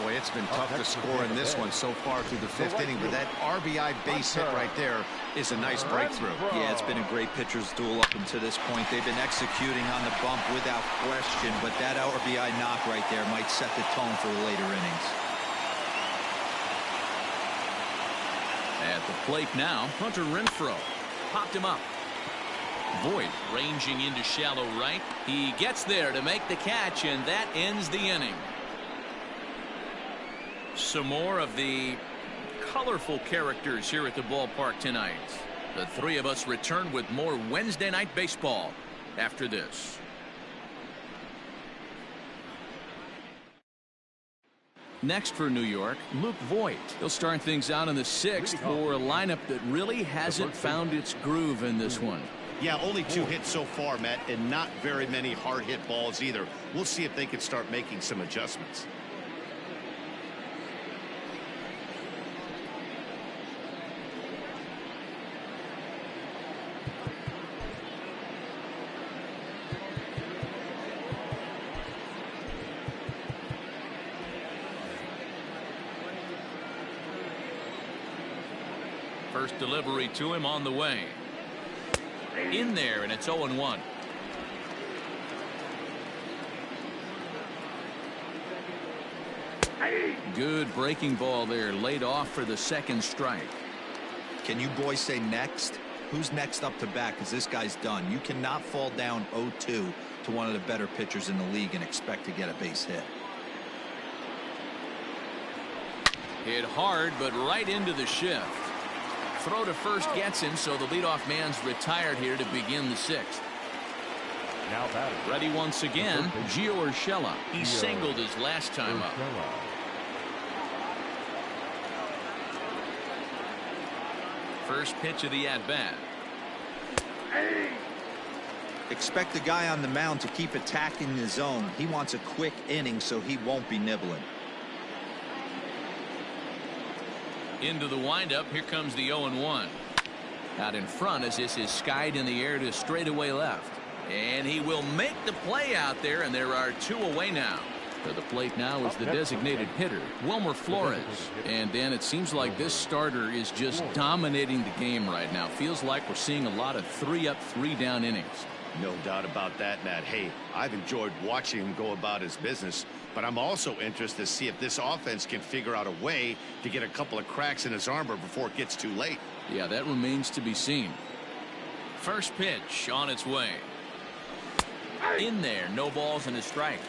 B: Boy, it's been tough to score in this one so far through the 5th inning, but that RBI base hit right there is a nice breakthrough.
D: Yeah, it's been a great pitcher's duel up until this point. They've been executing on the bump without question, but that RBI knock right there might set the tone for the later innings.
F: At the plate now, Hunter Renfroe popped him up. Voit ranging into shallow right. He gets there to make the catch, and that ends the inning. Some more of the colorful characters here at the ballpark tonight. The three of us return with more Wednesday night baseball after this. Next for New York, Luke Voit. He'll start things out in the 6th for a lineup that really hasn't found its groove in this one.
B: Yeah, only 2 hits so far, Matt, and not very many hard hit balls either. We'll see if they can start making some adjustments.
F: First delivery to him on the way. In there, and it's 0-1. Good breaking ball there, laid off for the 2nd strike.
D: Can you boys say next? Who's next up to bat? Because this guy's done. You cannot fall down 0-2 to one of the better pitchers in the league and expect to get a base hit.
F: Hit hard, but right into the shift. Throw to first gets him, so the leadoff man's retired here to begin the 6th.
C: Now batting.
F: Ready once again, Gio Urshela. He singled his last time up. First pitch of the at-bat.
D: Expect the guy on the mound to keep attacking the zone. He wants a quick inning, so he won't be nibbling.
F: Into the windup. Here comes the 0-1. Out in front as this is skied in the air to straightaway left. And he will make the play out there, and there are 2 away now. To the plate now is the designated hitter, Wilmer Flores. And Dan, it seems like this starter is just dominating the game right now. Feels like we're seeing a lot of 3-up, 3-down innings.
B: No doubt about that, Matt. Hey, I've enjoyed watching him go about his business, but I'm also interested to see if this offense can figure out a way to get a couple of cracks in his armor before it gets too late.
F: Yeah, that remains to be seen. First pitch on its way. In there, no balls and a strike.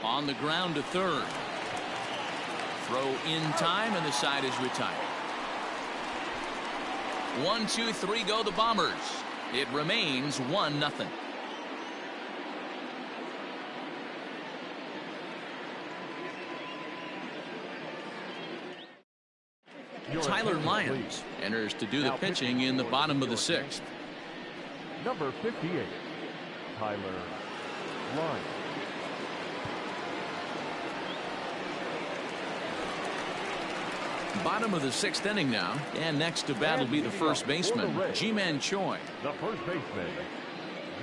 F: On the ground to third. Throw in time, and the side is retired. 1, 2, 3 go the Bombers. It remains 1-0. Tyler Lyons enters to do the pitching in the bottom of the 6th.
C: Number 58, Tyler Lyons.
F: Bottom of the 6th inning now, and next to bat will be the first baseman, Ji-Man Choi.
C: The first baseman,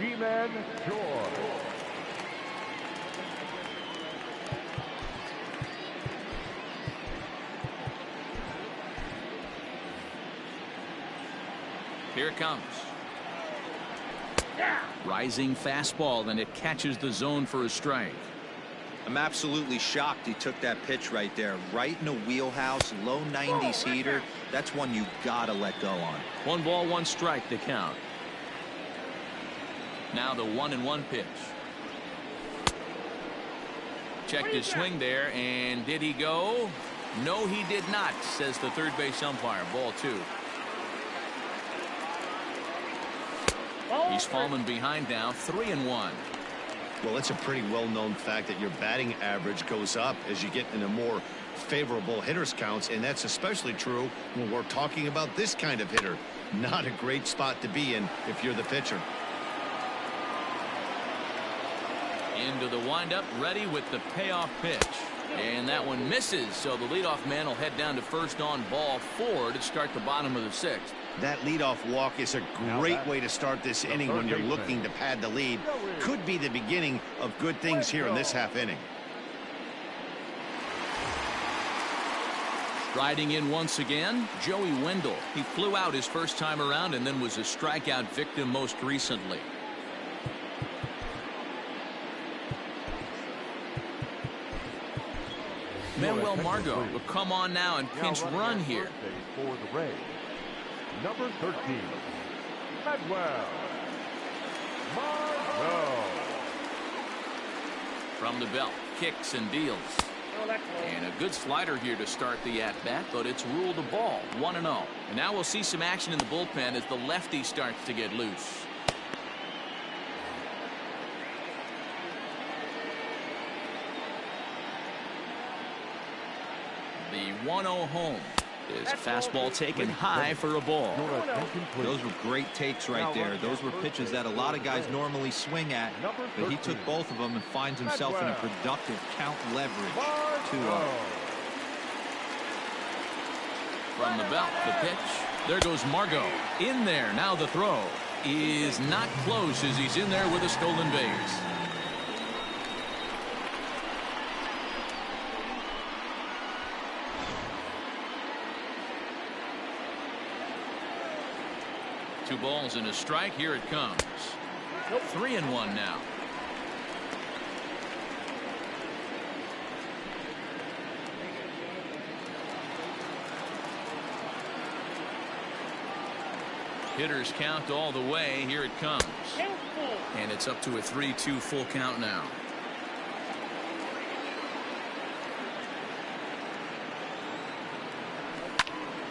C: Ji-Man Choi.
F: Here it comes. Rising fastball, and it catches the zone for a strike.
D: I'm absolutely shocked he took that pitch right there. Right in the wheelhouse, low 90s heater. That's one you gotta let go on.
F: 1 ball, 1 strike to count. Now the 1-1 pitch. Checked his swing there, and did he go? No, he did not, says the third base umpire. Ball 2. He's fallen behind now, 3-1.
B: Well, it's a pretty well-known fact that your batting average goes up as you get into more favorable hitters counts, and that's especially true when we're talking about this kind of hitter. Not a great spot to be in if you're the pitcher.
F: Into the windup, ready with the payoff pitch. And that one misses, so the leadoff man will head down to first on ball 4 to start the bottom of the 6th.
B: That leadoff walk is a great way to start this inning when you're looking to pad the lead. Could be the beginning of good things here in this half inning.
F: Striding in once again, Joey Wendell. He flew out his first time around and then was a strikeout victim most recently. Manuel Margot will come on now and pinch run here.
C: For the Rays, number 13, Manuel Margot.
F: From the belt, kicks and deals. And a good slider here to start the at-bat, but it's ruled a ball, 1-0. And now we'll see some action in the bullpen as the lefty starts to get loose. The 1-0 home. Is fastball taken high for a ball.
D: Those were great takes right there. Those were pitches that a lot of guys normally swing at, but he took both of them and finds himself in a productive count leverage 2-0.
F: From the belt, the pitch. There goes Margot. In there. Now the throw is not close as he's in there with a stolen base. Two balls and a strike. Here it comes. 3-1 now. Hitters count all the way. Here it comes. And it's up to a 3-2 full count now.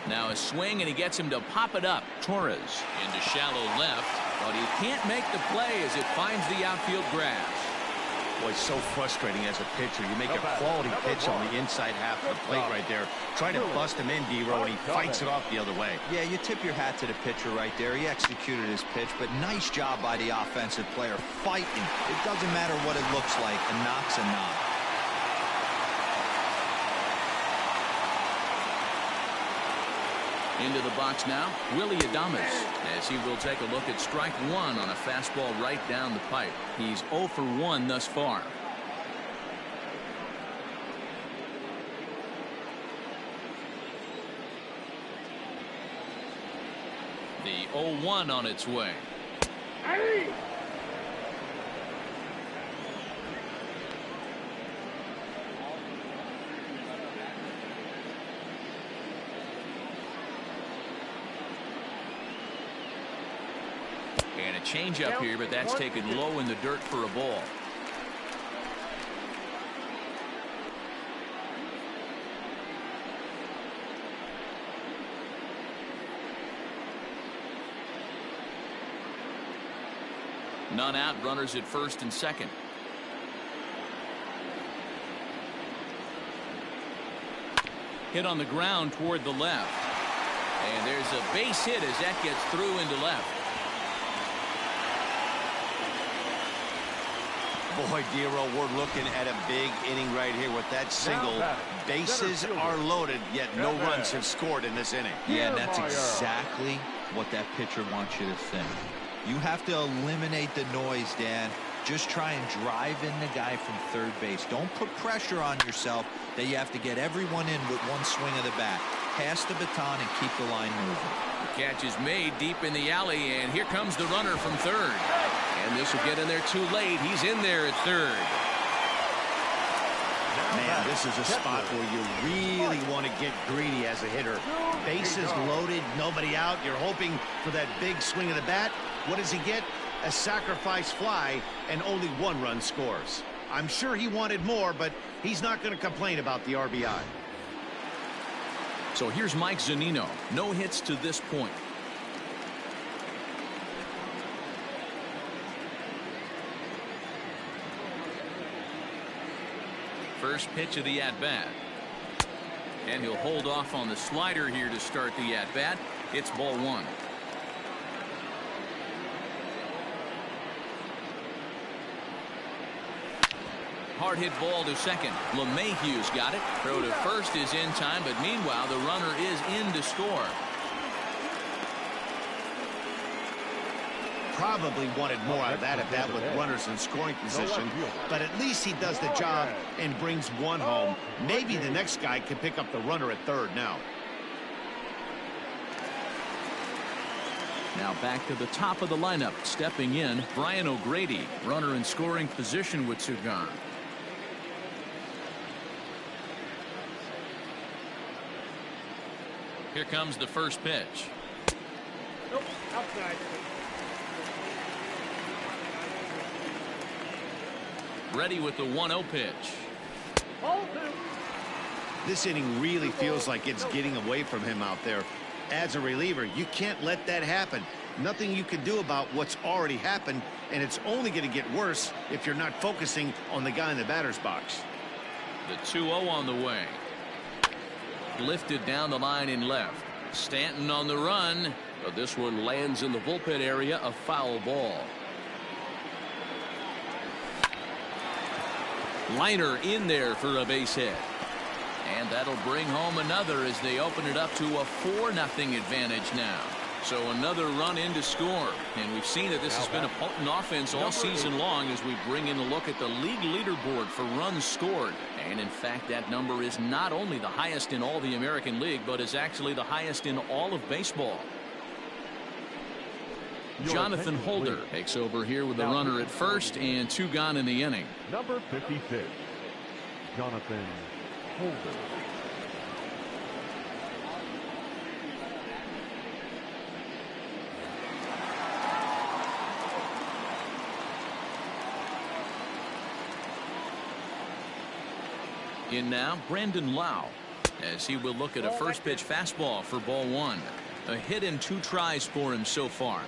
F: Now a swing, and he gets him to pop it up. Torres into shallow left, but he can't make the play as it finds the outfield grass.
B: Boy, it's so frustrating as a pitcher. You make a quality pitch on the inside half of the plate right there. Try to bust him in, D-Row, and he fights it off the other way.
D: Yeah, you tip your hat to the pitcher right there. He executed his pitch, but nice job by the offensive player fighting. It doesn't matter what it looks like. A knock's a knock.
F: Into the box now, Willie Adames, as he will take a look at strike 1 on a fastball right down the pipe. He's 0 for 1 thus far. The 0-1 on its way. And a changeup here, but that's taken low in the dirt for a ball. None out, runners at first and second. Hit on the ground toward the left. And there's a base hit as that gets through into left.
B: Boy, D-Row, we're looking at a big inning right here with that single. Bases are loaded, yet no runs have scored in this inning.
D: Yeah, and that's exactly what that pitcher wants you to think. You have to eliminate the noise, Dan. Just try and drive in the guy from third base. Don't put pressure on yourself that you have to get everyone in with one swing of the bat. Pass the baton and keep the line moving.
F: The catch is made deep in the alley, and here comes the runner from third. And this will get in there too late. He's in there at third.
B: Man, this is a spot where you really want to get greedy as a hitter. Bases loaded, nobody out. You're hoping for that big swing of the bat. What does he get? A sacrifice fly, and only 1 run scores. I'm sure he wanted more, but he's not going to complain about the RBI.
F: So here's Mike Zunino. No hits to this point. First pitch of the at-bat. And he'll hold off on the slider here to start the at-bat. It's ball 1. Hard hit ball to second. LeMahieu's got it. Throw to first is in time, but meanwhile the runner is in to score.
B: Probably wanted more out of that at bat with runners in scoring position, but at least he does the job and brings one home. Maybe the next guy can pick up the runner at third now.
F: Now back to the top of the lineup. Stepping in, Brian O'Grady. Runner in scoring position with two gone. Here comes the first pitch.
E: Nope, outside.
F: Ready with the 1-0 pitch.
E: Ball 2.
B: This inning really feels like it's getting away from him out there. As a reliever, you can't let that happen. Nothing you can do about what's already happened, and it's only going to get worse if you're not focusing on the guy in the batter's box.
F: The 2-0 on the way. Lifted down the line in left. Stanton on the run, but this one lands in the bullpen area, a foul ball. Liner in there for a base hit. And that'll bring home another as they open it up to a 4-0 advantage now. So another run in to score. And we've seen that this has been a potent offense all season long as we bring in a look at the league leaderboard for runs scored. And in fact, that number is not only the highest in all the American League, but is actually the highest in all of baseball. Jonathan Holder takes over here with the runner at first and two gone in the inning.
C: Number 56, Jonathan Holder.
F: In now, Brandon Lau, as he will look at a first pitch fastball for ball 1. A hit and 2 tries for him so far.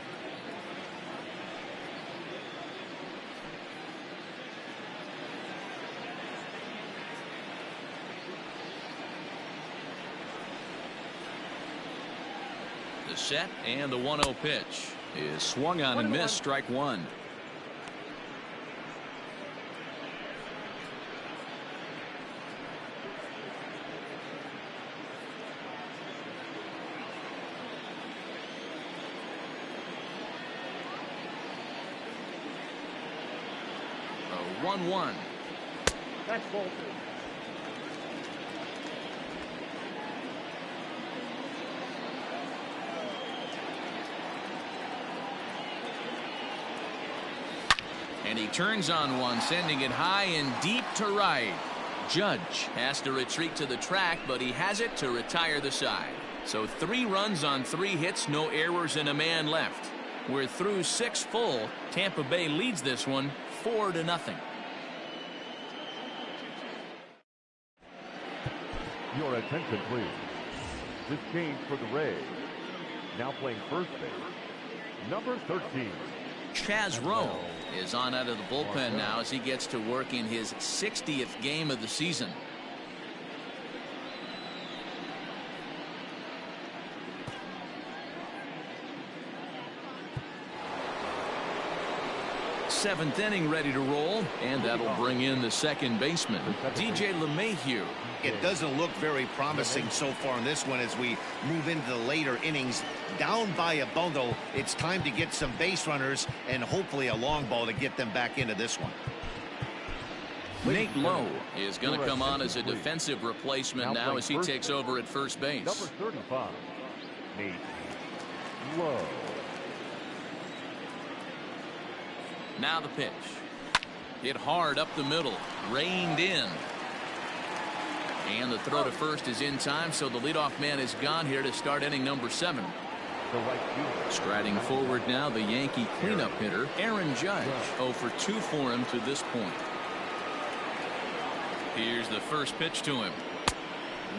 F: The set and the 1-0 pitch is swung on and missed. Strike 1. A 1-1.
E: That's ball 2.
F: And he turns on one, sending it high and deep to right. Judge has to retreat to the track, but he has it to retire the side. So 3 runs on 3 hits, no errors, and a man left. We're through 6 full. Tampa Bay leads this one 4-0.
C: Your attention, please. This change for the Rays. Now playing first base, number 13.
F: Chaz Rowe is on out of the bullpen now as he gets to work in his 60th game of the season. Seventh inning ready to roll, and that'll bring in the second baseman, DJ LeMahieu.
B: It doesn't look very promising so far in this one as we move into the later innings. Down by a bundle, it's time to get some base runners and hopefully a long ball to get them back into this one.
F: Nate Lowe is going to come on as a defensive replacement now as he takes over at first base.
C: Number 35, Nate Lowe.
F: Now the pitch. Hit hard up the middle. Reined in. And the throw to first is in time, so the leadoff man is gone here to start inning number 7. Striding forward now, the Yankee cleanup hitter, Aaron Judge. 0 for 2 for him to this point. Here's the first pitch to him.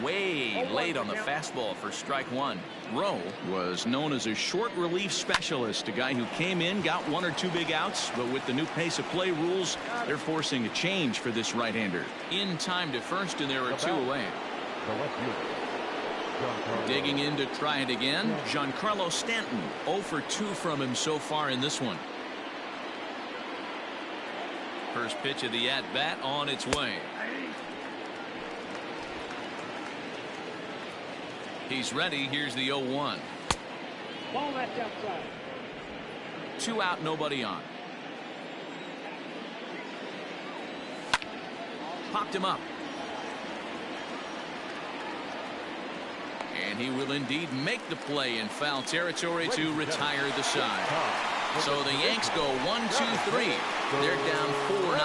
F: Way late on the fastball for strike 1. Rowe was known as a short relief specialist, a guy who came in, got 1 or 2 big outs, but with the new pace of play rules, they're forcing a change for this right-hander. In time to first, and there are 2 away. Digging in to try it again, Giancarlo Stanton. 0 for 2 from him so far in this one. First pitch of the at-bat on its way. He's ready. Here's the 0-1.
E: Ball that's outside.
F: 2 out, nobody on. Popped him up. And he will indeed make the play in foul territory to retire the side. So the Yanks go 1-2-3. They're down 4-0.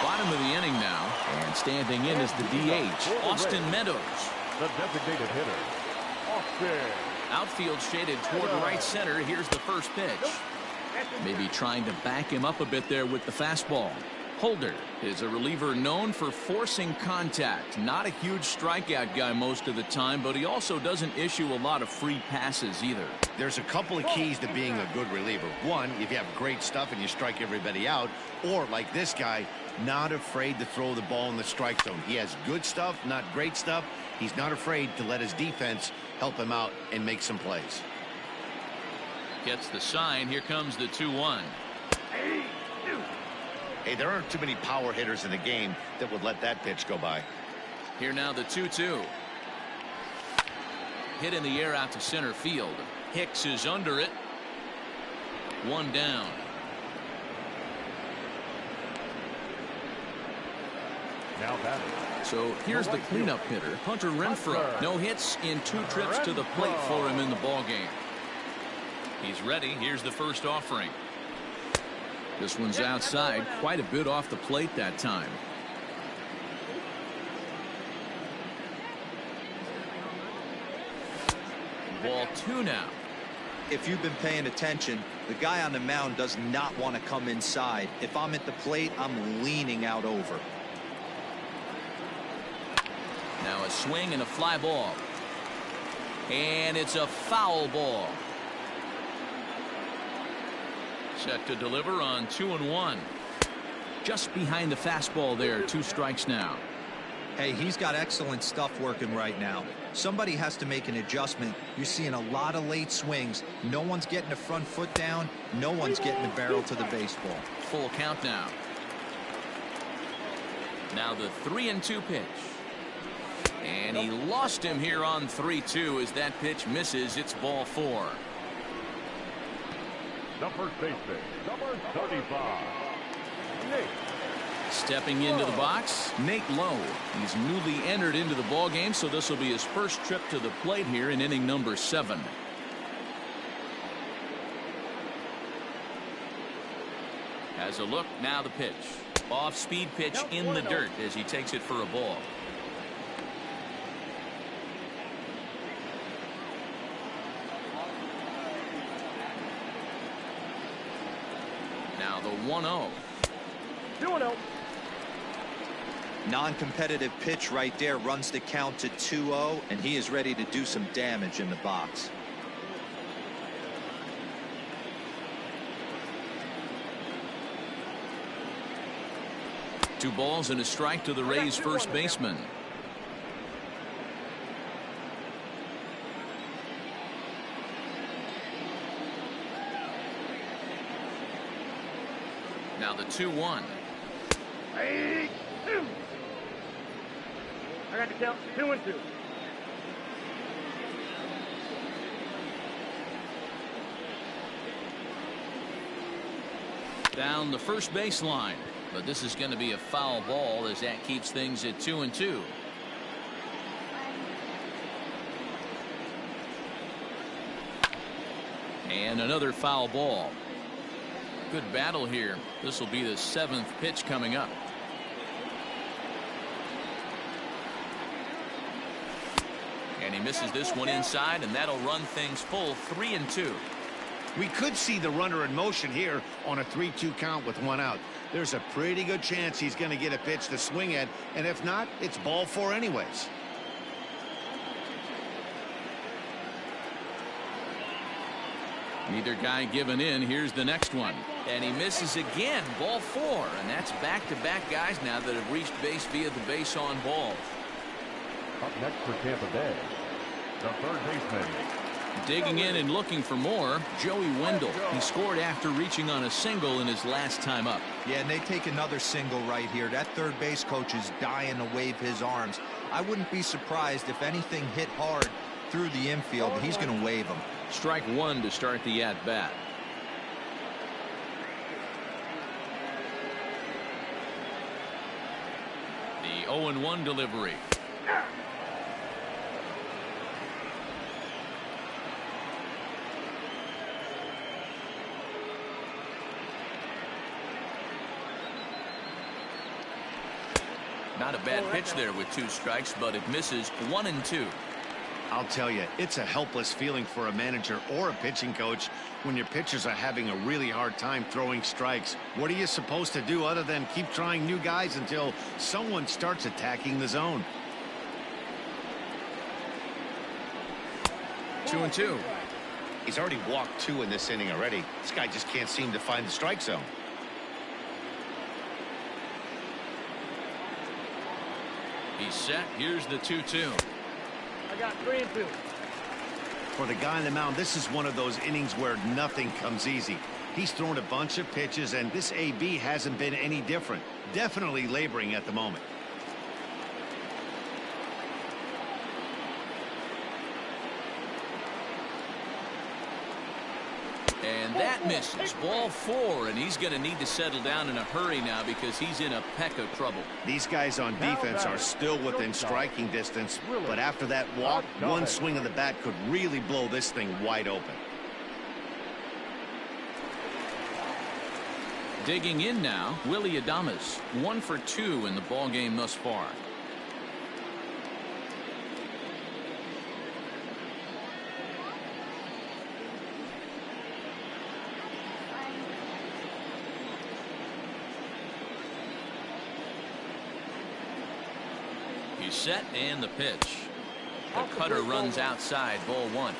F: Bottom of the inning now, and standing in is the DH, Austin Meadows.
C: The designated hitter, Austin.
F: Outfield shaded toward right center. Here's the first pitch. Maybe trying to back him up a bit there with the fastball. Holder is a reliever known for forcing contact. Not a huge strikeout guy most of the time, but he also doesn't issue a lot of free passes either.
B: There's a couple of keys to being a good reliever. One, if you have great stuff and you strike everybody out, or like this guy, not afraid to throw the ball in the strike zone. He has good stuff, not great stuff. He's not afraid to let his defense help him out and make some plays.
F: Gets the sign. Here comes the 2-1.
B: Hey, there aren't too many power hitters in the game that would let that pitch go by.
F: Here now the 2-2. Hit in the air out to center field. Hicks is under it. 1 down.
C: Now batting.
F: So here's the cleanup hitter, Hunter Renfroe. No hits in 2 trips to the plate for him in the ballgame. He's ready. Here's the first offering. This one's outside, quite a bit off the plate that time. Ball 2 now.
D: If you've been paying attention, the guy on the mound does not want to come inside. If I'm at the plate, I'm leaning out over.
F: Now a swing and a fly ball. And it's a foul ball. Set to deliver on 2-1. Just behind the fastball there. 2 strikes now.
D: Hey, he's got excellent stuff working right now. Somebody has to make an adjustment. You're seeing a lot of late swings. No one's getting the front foot down. No one's getting the barrel to the baseball.
F: Full count now. Now the 3-2 pitch. And he lost him here on 3-2 as that pitch misses. It's ball 4.
C: The first baseman, number 35, Nate.
F: Stepping into the box, Nate Lowe. He's newly entered into the ballgame, so this will be his first trip to the plate here in inning number 7. Has a look, now the pitch. Off-speed pitch in the dirt as he takes it for a ball. Now the 1-0.
E: 2-0.
D: Non-competitive pitch right there runs the count to 2-0, and he is ready to do some damage in the box.
F: Two balls and a strike to the Rays first baseman. Now the 2-1.
E: I got to count 2-2.
F: Down the first baseline, but this is going to be a foul ball as that keeps things at 2-2. And another foul ball. Good battle here. This will be the 7th pitch coming up. And he misses this one inside, and that'll run things full 3-2.
B: We could see the runner in motion here on a 3-2 count with 1 out. There's a pretty good chance he's going to get a pitch to swing at, and if not, it's ball 4 anyways.
F: Neither guy giving in. Here's the next one. And he misses again. Ball 4. And that's back-to-back guys now that have reached base via the base on balls.
C: Up next for Tampa Bay, the third baseman,
F: Digging in and looking for more, Joey Wendell. He scored after reaching on a single in his last time up.
D: Yeah, and they take another single right here. That third base coach is dying to wave his arms. I wouldn't be surprised if anything hit hard through the infield. He's going to wave them.
F: Strike one to start the at-bat. The 0-1 delivery. Not a bad pitch there with 2 strikes, but it misses 1 and 2.
B: I'll tell you, it's a helpless feeling for a manager or a pitching coach when your pitchers are having a really hard time throwing strikes. What are you supposed to do other than keep trying new guys until someone starts attacking the zone?
F: 2-2.
B: He's already walked 2 in this inning already. This guy just can't seem to find the strike zone.
F: He's set. Here's the 2-2.
E: I got 3 and 2.
B: For the guy on the mound, this is one of those innings where nothing comes easy. He's thrown a bunch of pitches, and this AB hasn't been any different. Definitely laboring at the moment.
F: And that misses. Ball 4, and he's going to need to settle down in a hurry now because he's in a peck of trouble.
B: These guys on defense are still within striking distance, but after that walk, one swing of the bat could really blow this thing wide open.
F: Digging in now, Willie Adames. 1 for 2 in the ball game thus far. He's set, and the pitch. The cutter runs outside, ball 1.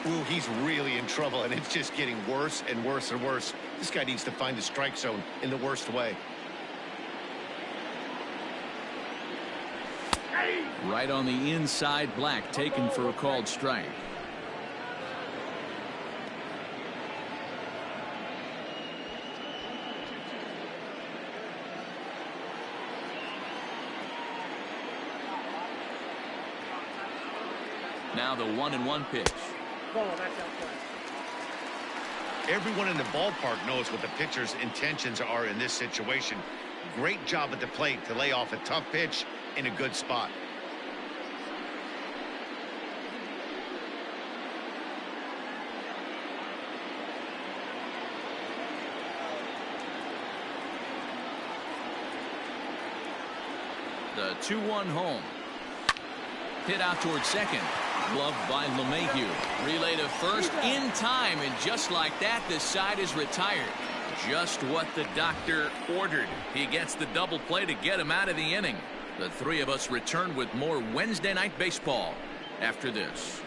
B: Ooh, he's really in trouble, and it's just getting worse and worse and worse. This guy needs to find the strike zone in the worst way.
F: Right on the inside, Black taken for a called strike. Now the 1-1 pitch.
B: Everyone in the ballpark knows what the pitcher's intentions are in this situation. Great job at the plate to lay off a tough pitch in a good spot.
F: The 2-1 home. Hit out towards second. Gloved by LeMahieu. Relay to first in time, and just like that, the side is retired. Just what the doctor ordered. He gets the double play to get him out of the inning. The three of us return with more Wednesday Night Baseball after this.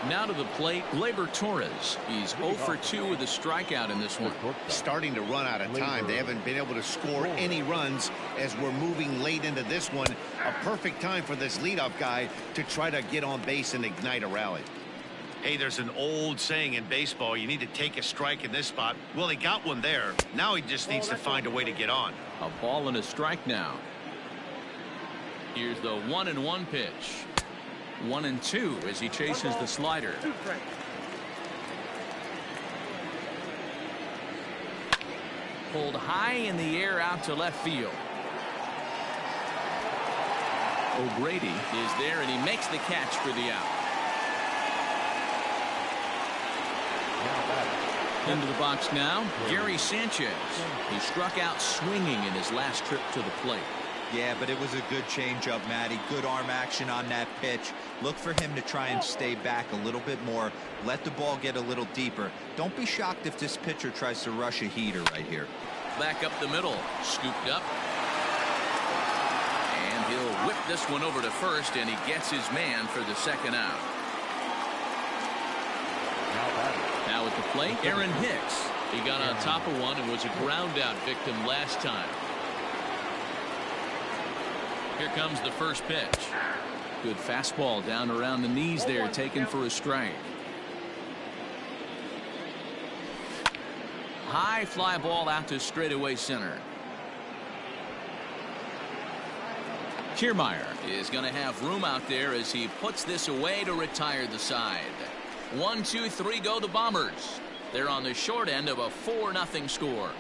F: Now to the plate, Gleyber Torres. He's 0 for 2 with a strikeout in this one.
B: Starting to run out of time. They haven't been able to score any runs as we're moving late into this one. A perfect time for this leadoff guy to try to get on base and ignite a rally. Hey, there's an old saying in baseball, you need to take a strike in this spot. Well, he got one there. Now he just needs to find a way to get on.
F: A ball and a strike now. Here's the 1-1 pitch. 1-2 as he chases the slider. Pulled high in the air out to left field. O'Grady is there, and he makes the catch for the out. Into the box now, Gary Sanchez. He struck out swinging in his last trip to the plate.
D: Yeah, but it was a good changeup, Matty. Good arm action on that pitch. Look for him to try and stay back a little bit more. Let the ball get a little deeper. Don't be shocked if this pitcher tries to rush a heater right here.
F: Back up the middle. Scooped up. And he'll whip this one over to first, and he gets his man for the second out. Now at the plate, Aaron Hicks. He got on top of one and was a ground out victim last time. Here comes the first pitch. Good fastball down around the knees there, taken for a strike. High fly ball out to straightaway center. Kiermaier is going to have room out there as he puts this away to retire the side. 1, 2, 3 go the Bombers. They're on the short end of a 4-0 score.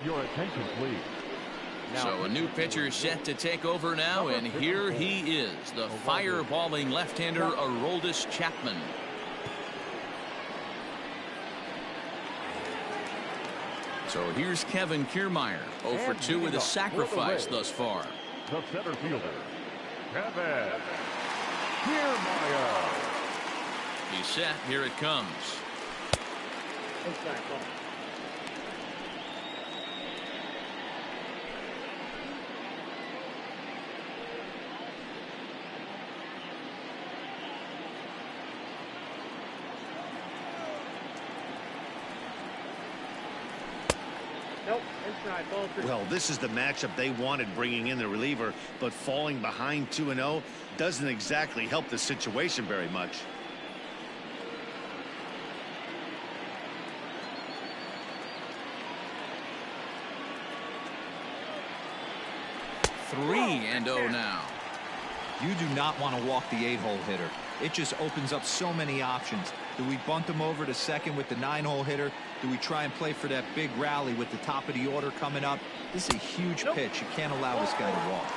C: Your attention, please.
F: So a new pitcher set to take over now, and here he is, the fireballing left-hander Aroldis Chapman. So here's Kevin Kiermaier, 0 for 2 with a sacrifice thus far.
C: The center fielder, Kevin Kiermaier.
F: He's set. Here it comes.
B: Well, this is the matchup they wanted, bringing in the reliever, but falling behind 2-0 doesn't exactly help the situation very much.
F: Three and 0 now.
D: You do not want to walk the 8-hole hitter. It just opens up so many options. Do we bunt him over to second with the 9-hole hitter? Do we try and play for that big rally with the top of the order coming up? This is a huge pitch. You can't allow this guy to walk.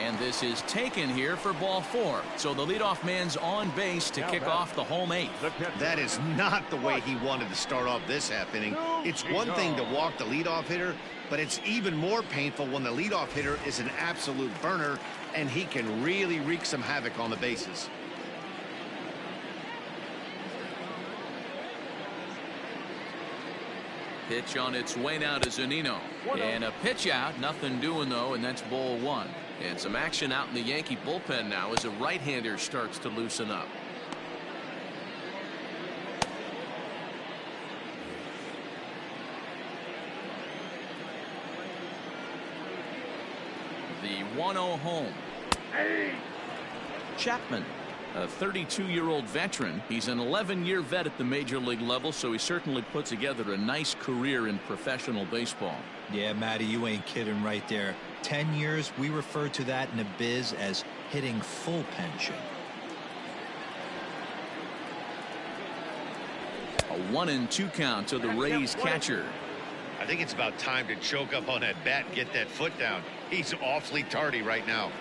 F: And this is taken here for ball 4. So the leadoff man's on base to kick off the home 8th.
B: That is not the way he wanted to start off this half inning. It's one thing to walk the leadoff hitter, but it's even more painful when the leadoff hitter is an absolute burner and he can really wreak some havoc on the bases.
F: Pitch on its way now to Zunino. And a pitch out, nothing doing though, and that's ball 1. And some action out in the Yankee bullpen now as a right-hander starts to loosen up. The 1-0 home. Chapman, a 32-year-old veteran. He's an 11-year vet at the major league level, so he certainly put together a nice career in professional baseball.
D: Yeah, Matty, you ain't kidding right there. 10 years, we refer to that in the biz as hitting full pension.
F: A 1-2 count to the Rays catcher.
B: I think it's about time to choke up on that bat and get that foot down. He's awfully tardy right now.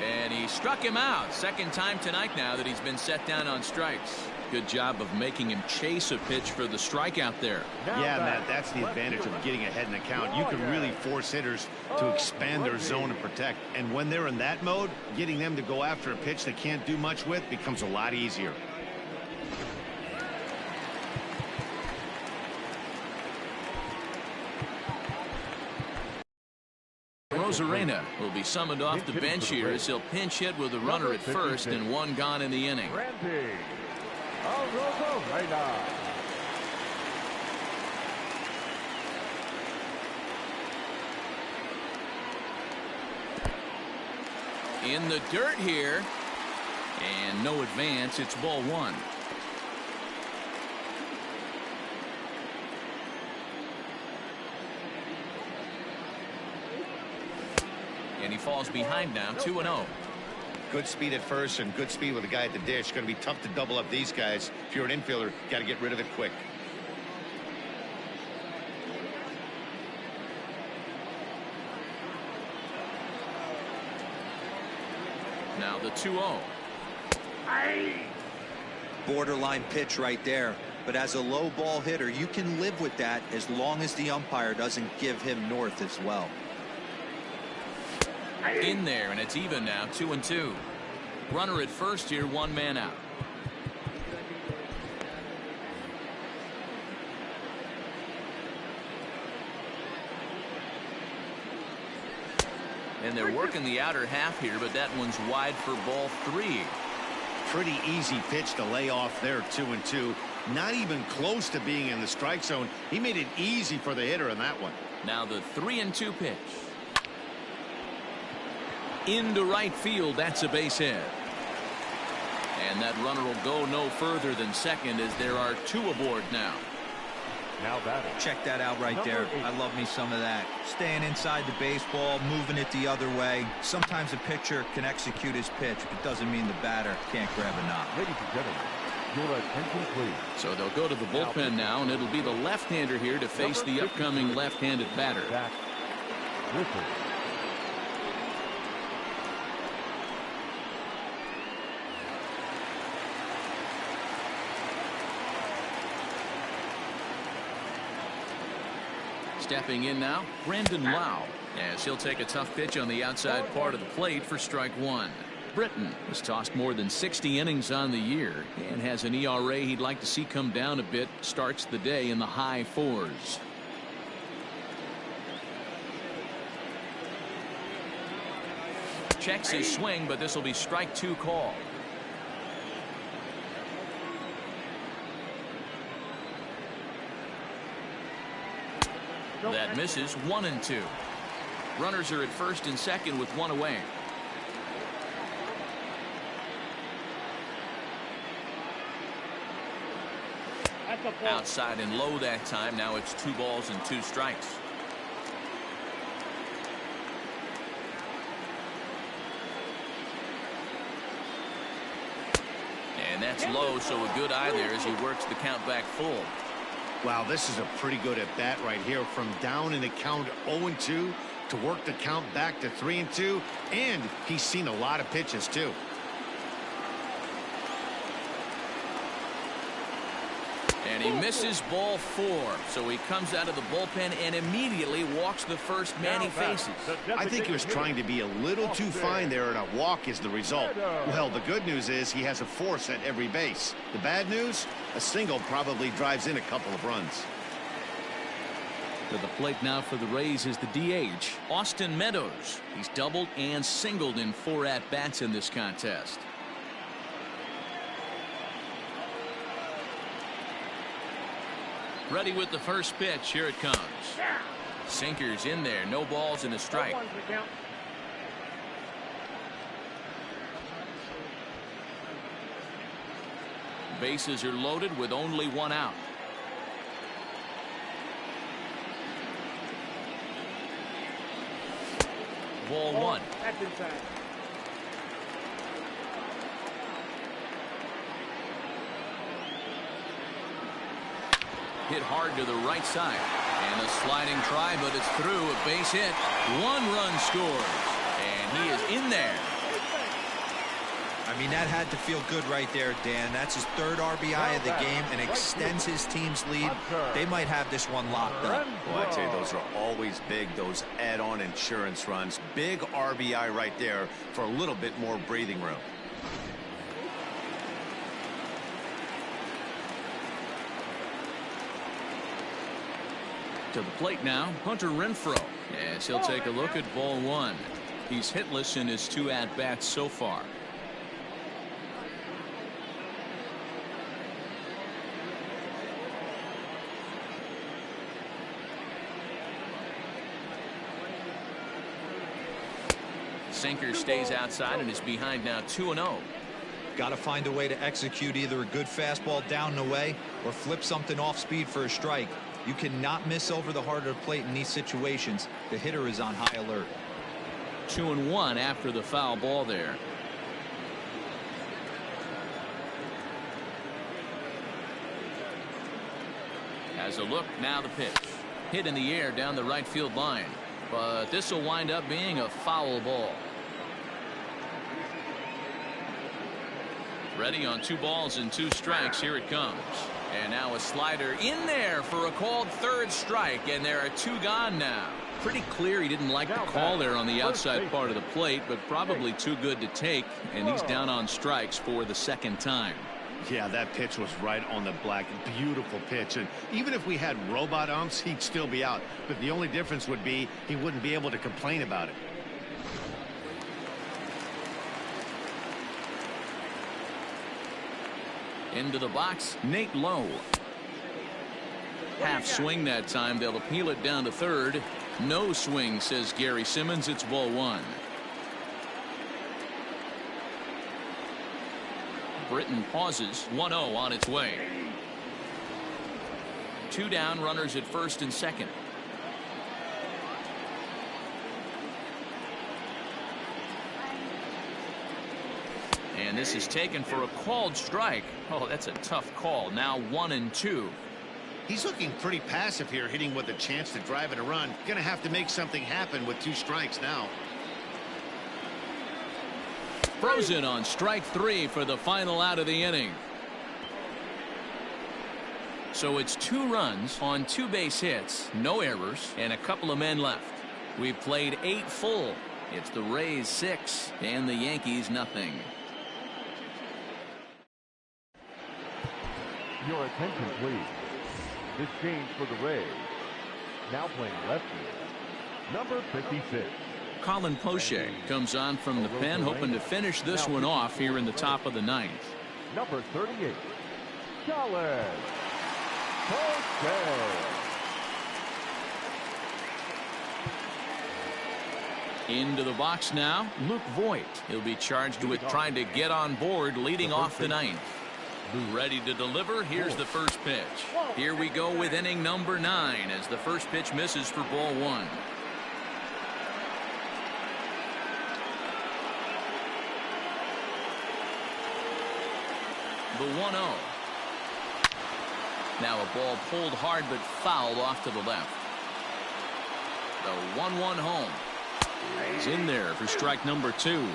F: And he struck him out. Second time tonight now that he's been set down on strikes. Good job of making him chase a pitch for the strikeout there.
B: Yeah, Matt, that's the advantage of getting ahead in the count. You can really force hitters to expand their zone and protect. And when they're in that mode, getting them to go after a pitch they can't do much with becomes a lot easier.
F: Rosarena will be summoned off the bench here as he'll pinch hit with a runner at first and 1 gone in the inning. In the dirt here, and no advance. It's ball 1. And he falls behind now, 2-0.
B: Good speed at first and good speed with the guy at the dish. Going to be tough to double up these guys. If you're an infielder, got to get rid of it quick.
F: Now the 2-0.
D: Borderline pitch right there. But as a low ball hitter, you can live with that as long as the umpire doesn't give him north as well.
F: In there, and it's even now, 2-2. Runner at first here, 1 man out. And they're working the outer half here, but that one's wide for ball 3.
B: pretty easy pitch to lay off there, 2-2. Not even close to being in the strike zone. He made it easy for the hitter in that one.
F: Now the 3-2 pitch. Into right field. That's a base hit. And that runner will go no further than second as there are 2 aboard now.
C: Now batting.
D: Check that out right there. I love me some of that. Staying inside the baseball, moving it the other way. Sometimes a pitcher can execute his pitch, but doesn't mean the batter can't grab a knob.
C: Ladies and gentlemen, your attention please.
F: So they'll go to the bullpen now, and it'll be the left-hander here to face the upcoming left-handed batter.
C: Zach Griffin.
F: Stepping in now, Brandon Lau, as he'll take a tough pitch on the outside part of the plate for strike 1. Britton has tossed more than 60 innings on the year and has an ERA he'd like to see come down a bit. Starts the day in the high 4s. Checks his swing, but this will be strike 2 call. That misses. 1-2. Runners are at first and second with 1 away. Outside and low that time. Now it's 2 balls and 2 strikes. And that's low, so a good eye there as he works the count back full.
B: Wow, this is a pretty good at bat right here. From down in the count 0-2 to work the count back to 3-2, and he's seen a lot of pitches too.
F: And he misses ball 4, so he comes out of the bullpen and immediately walks the first man he faces.
B: I think he was trying to be a little too fine there, and a walk is the result. Well, the good news is he has a force at every base. The bad news, a single probably drives in a couple of runs.
F: To the plate now for the Rays is the DH, Austin Meadows. He's doubled and singled in 4 at-bats in this contest. Ready with the first pitch. Here it comes. Sinkers in there. No balls and a strike. Bases are loaded with only 1 out. Ball 1.
E: That's inside.
F: Hit hard to the right side. And a sliding try, but it's through. A base hit. 1 run scores. And he is in there.
D: I mean, that had to feel good right there, Dan. That's his 3rd RBI of the game and extends his team's lead. They might have this one locked up.
B: Well, I tell you, those are always big, those add-on insurance runs. Big RBI right there for a little bit more breathing room.
F: To the plate now, Hunter Renfroe, as he'll take a look at ball 1. He's hitless in his 2 at-bats so far. Sinker stays outside and is behind now 2-0.
D: Got to find a way to execute either a good fastball down and away or flip something off speed for a strike. You cannot miss over the heart of the plate in these situations. The hitter is on high alert.
F: 2-1 after the foul ball there. Has a look, now the pitch. Hit in the air down the right field line. But this will wind up being a foul ball. Ready on 2 balls and 2 strikes. Here it comes. And now a slider in there for a called 3rd strike, and there are 2 gone now. Pretty clear he didn't like the call there on the outside part of the plate, but probably too good to take, and he's down on strikes for the 2nd time.
B: Yeah, that pitch was right on the black. Beautiful pitch, and even if we had robot umps, he'd still be out. But the only difference would be he wouldn't be able to complain about it.
F: Into the box, Nate Lowe. Half swing that time. They'll appeal it down to third. No swing, says Gary Simmons. It's ball one. Britton pauses. 1-0 on its way. 2 down, runners at first and second. And this is taken for a called strike. Oh, that's a tough call. Now 1-2.
B: He's looking pretty passive here, hitting with a chance to drive in a run. Gonna have to make something happen with 2 strikes now.
F: Frozen on strike 3 for the final out of the inning. So it's 2 runs on 2 base hits, no errors, and a couple of men left. We've played 8 full. It's the Rays 6 and the Yankees nothing.
C: Your attention, please. This change for the Rays. Now playing left field, number 56.
F: Colin Poche comes on from the pen, hoping to finish this one off here in the top of the 9th.
C: Number 38, Colin Poche.
F: Into the box now, Luke Voigt. He'll be charged with trying to get on board, leading off the 9th. Ready to deliver. Here's the first pitch. Here we go with inning number 9 as the first pitch misses for ball 1. The 1-0. Now a ball pulled hard but fouled off to the left. The 1-1 home. He's in there for strike number 2.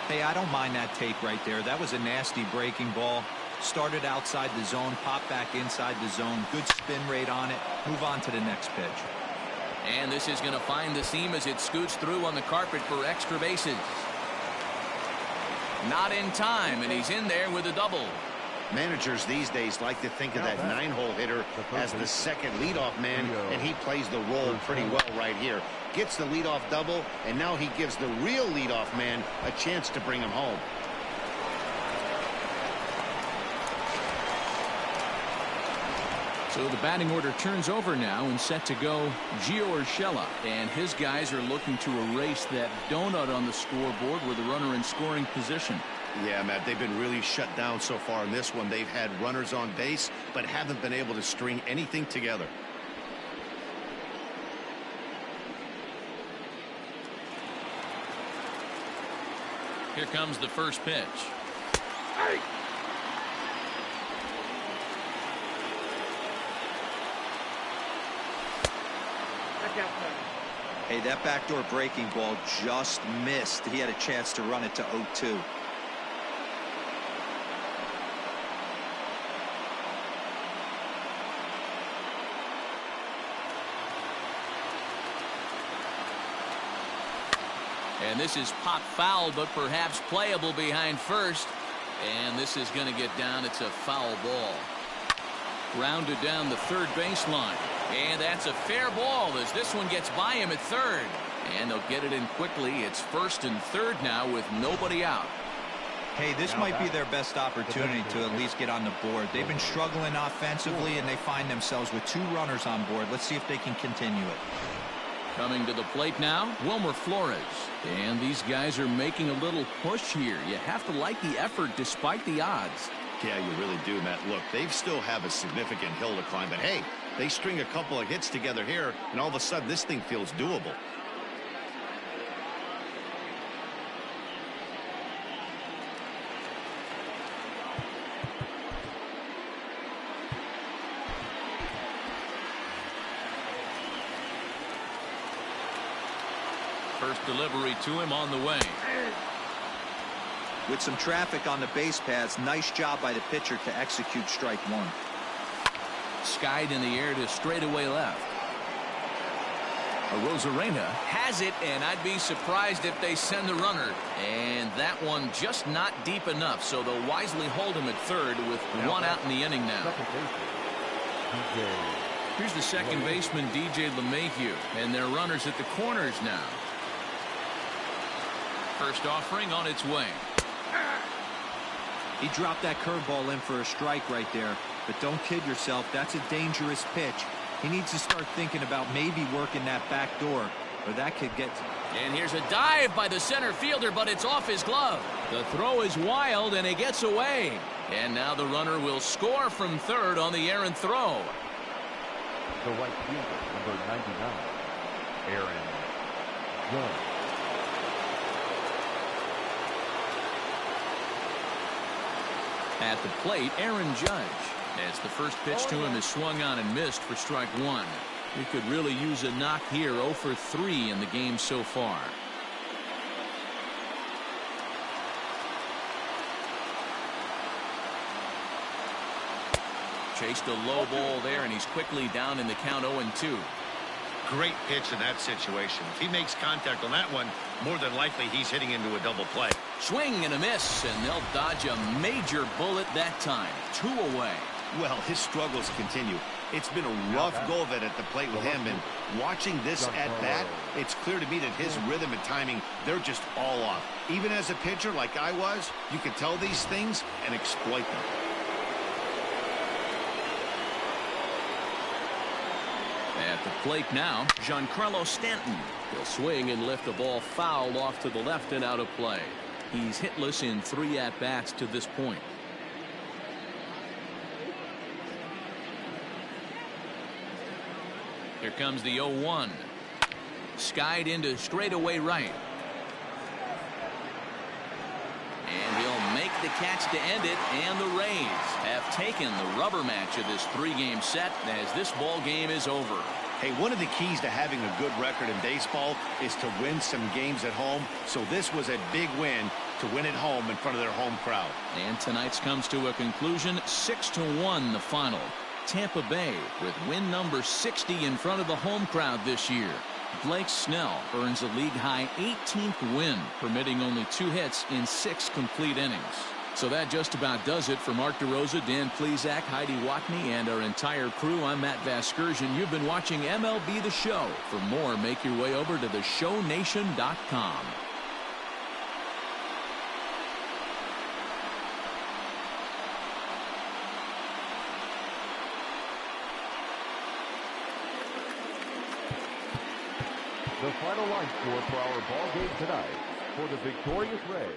D: Hey, I don't mind that take right there. That was a nasty breaking ball. Started outside the zone, popped back inside the zone. Good spin rate on it. Move on to the next pitch.
F: And this is going to find the seam as it scoots through on the carpet for extra bases. Not in time, and he's in there with a double.
B: Managers these days like to think of that 9-hole hitter as the second leadoff man, and he plays the role pretty well right here. Gets the leadoff double, and now he gives the real leadoff man a chance to bring him home.
F: So the batting order turns over now and set to go Gio Urshela. And his guys are looking to erase that donut on the scoreboard with a runner in scoring position.
B: Yeah, Matt, they've been really shut down so far in this one. They've had runners on base, but haven't been able to string anything together.
F: Here comes the first pitch.
D: Hey, that backdoor breaking ball just missed. He had a chance to run it to 0-2.
F: And this is pop foul, but perhaps playable behind first. And this is going to get down. It's a foul ball. Rounded down the third baseline. And that's a fair ball as this one gets by him at third. And they'll get it in quickly. It's first and third now with nobody out.
D: Hey, this might be their best opportunity to at least get on the board. They've been struggling offensively, and they find themselves with 2 runners on board. Let's see if they can continue it.
F: Coming to the plate now, Wilmer Flores. And these guys are making a little push here. You have to like the effort despite the odds.
B: Yeah, you really do, Matt. Look, they still have a significant hill to climb, but hey, they string a couple of hits together here, and all of a sudden this thing feels doable.
F: First delivery to him on the way.
D: With some traffic on the base paths, nice job by the pitcher to execute strike 1.
F: Skied in the air to straightaway left. Arozarena has it, and I'd be surprised if they send the runner. And that one just not deep enough, so they'll wisely hold him at third with 1 out in the inning now. Here's the second baseman, DJ LeMahieu, and their runners at the corners now. First offering on its way.
D: He dropped that curveball in for a strike right there. But don't kid yourself, that's a dangerous pitch. He needs to start thinking about maybe working that back door, or that could get...
F: And here's a dive by the center fielder, but it's off his glove. The throw is wild, and it gets away. And now the runner will score from third on the errant throw.
C: The right fielder, number 99, Aaron Judge.
F: At the plate, Aaron Judge. As the first pitch to him is swung on and missed for strike one. He could really use a knock here. 0 for 3 in the game so far. Chased a low ball there, and he's quickly down in the count. 0-2.
B: Great pitch in that situation. If he makes contact on that one, more than likely he's hitting into a double play.
F: Swing and a miss, and they'll dodge a major bullet that time. 2 away.
B: Well, his struggles continue. It's been a rough go of it at the plate with him, and watching this at-bat, it's clear to me that his rhythm and timing, they're just all off. Even as a pitcher like I was, you can tell these things and exploit them.
F: At the plate now, Giancarlo Stanton. He'll swing and lift the ball foul off to the left and out of play. He's hitless in 3 at-bats to this point. Here comes the 0-1. Skied into straightaway right. And he'll make the catch to end it, and the Rays have taken the rubber match of this 3-game set as this ball game is over.
B: Hey, one of the keys to having a good record in baseball is to win some games at home. So this was a big win to win at home in front of their home crowd.
F: And tonight's comes to a conclusion. 6-1 the final. Tampa Bay with win number 60 in front of the home crowd this year. Blake Snell earns a league-high 18th win, permitting only 2 hits in 6 complete innings. So that just about does it for Mark DeRosa, Dan Plesac, Heidi Watney, and our entire crew. I'm Matt Vasgersian. You've been watching MLB The Show. For more, make your way over to theshownation.com.
C: The final line score for our ball game tonight. For the victorious Rays,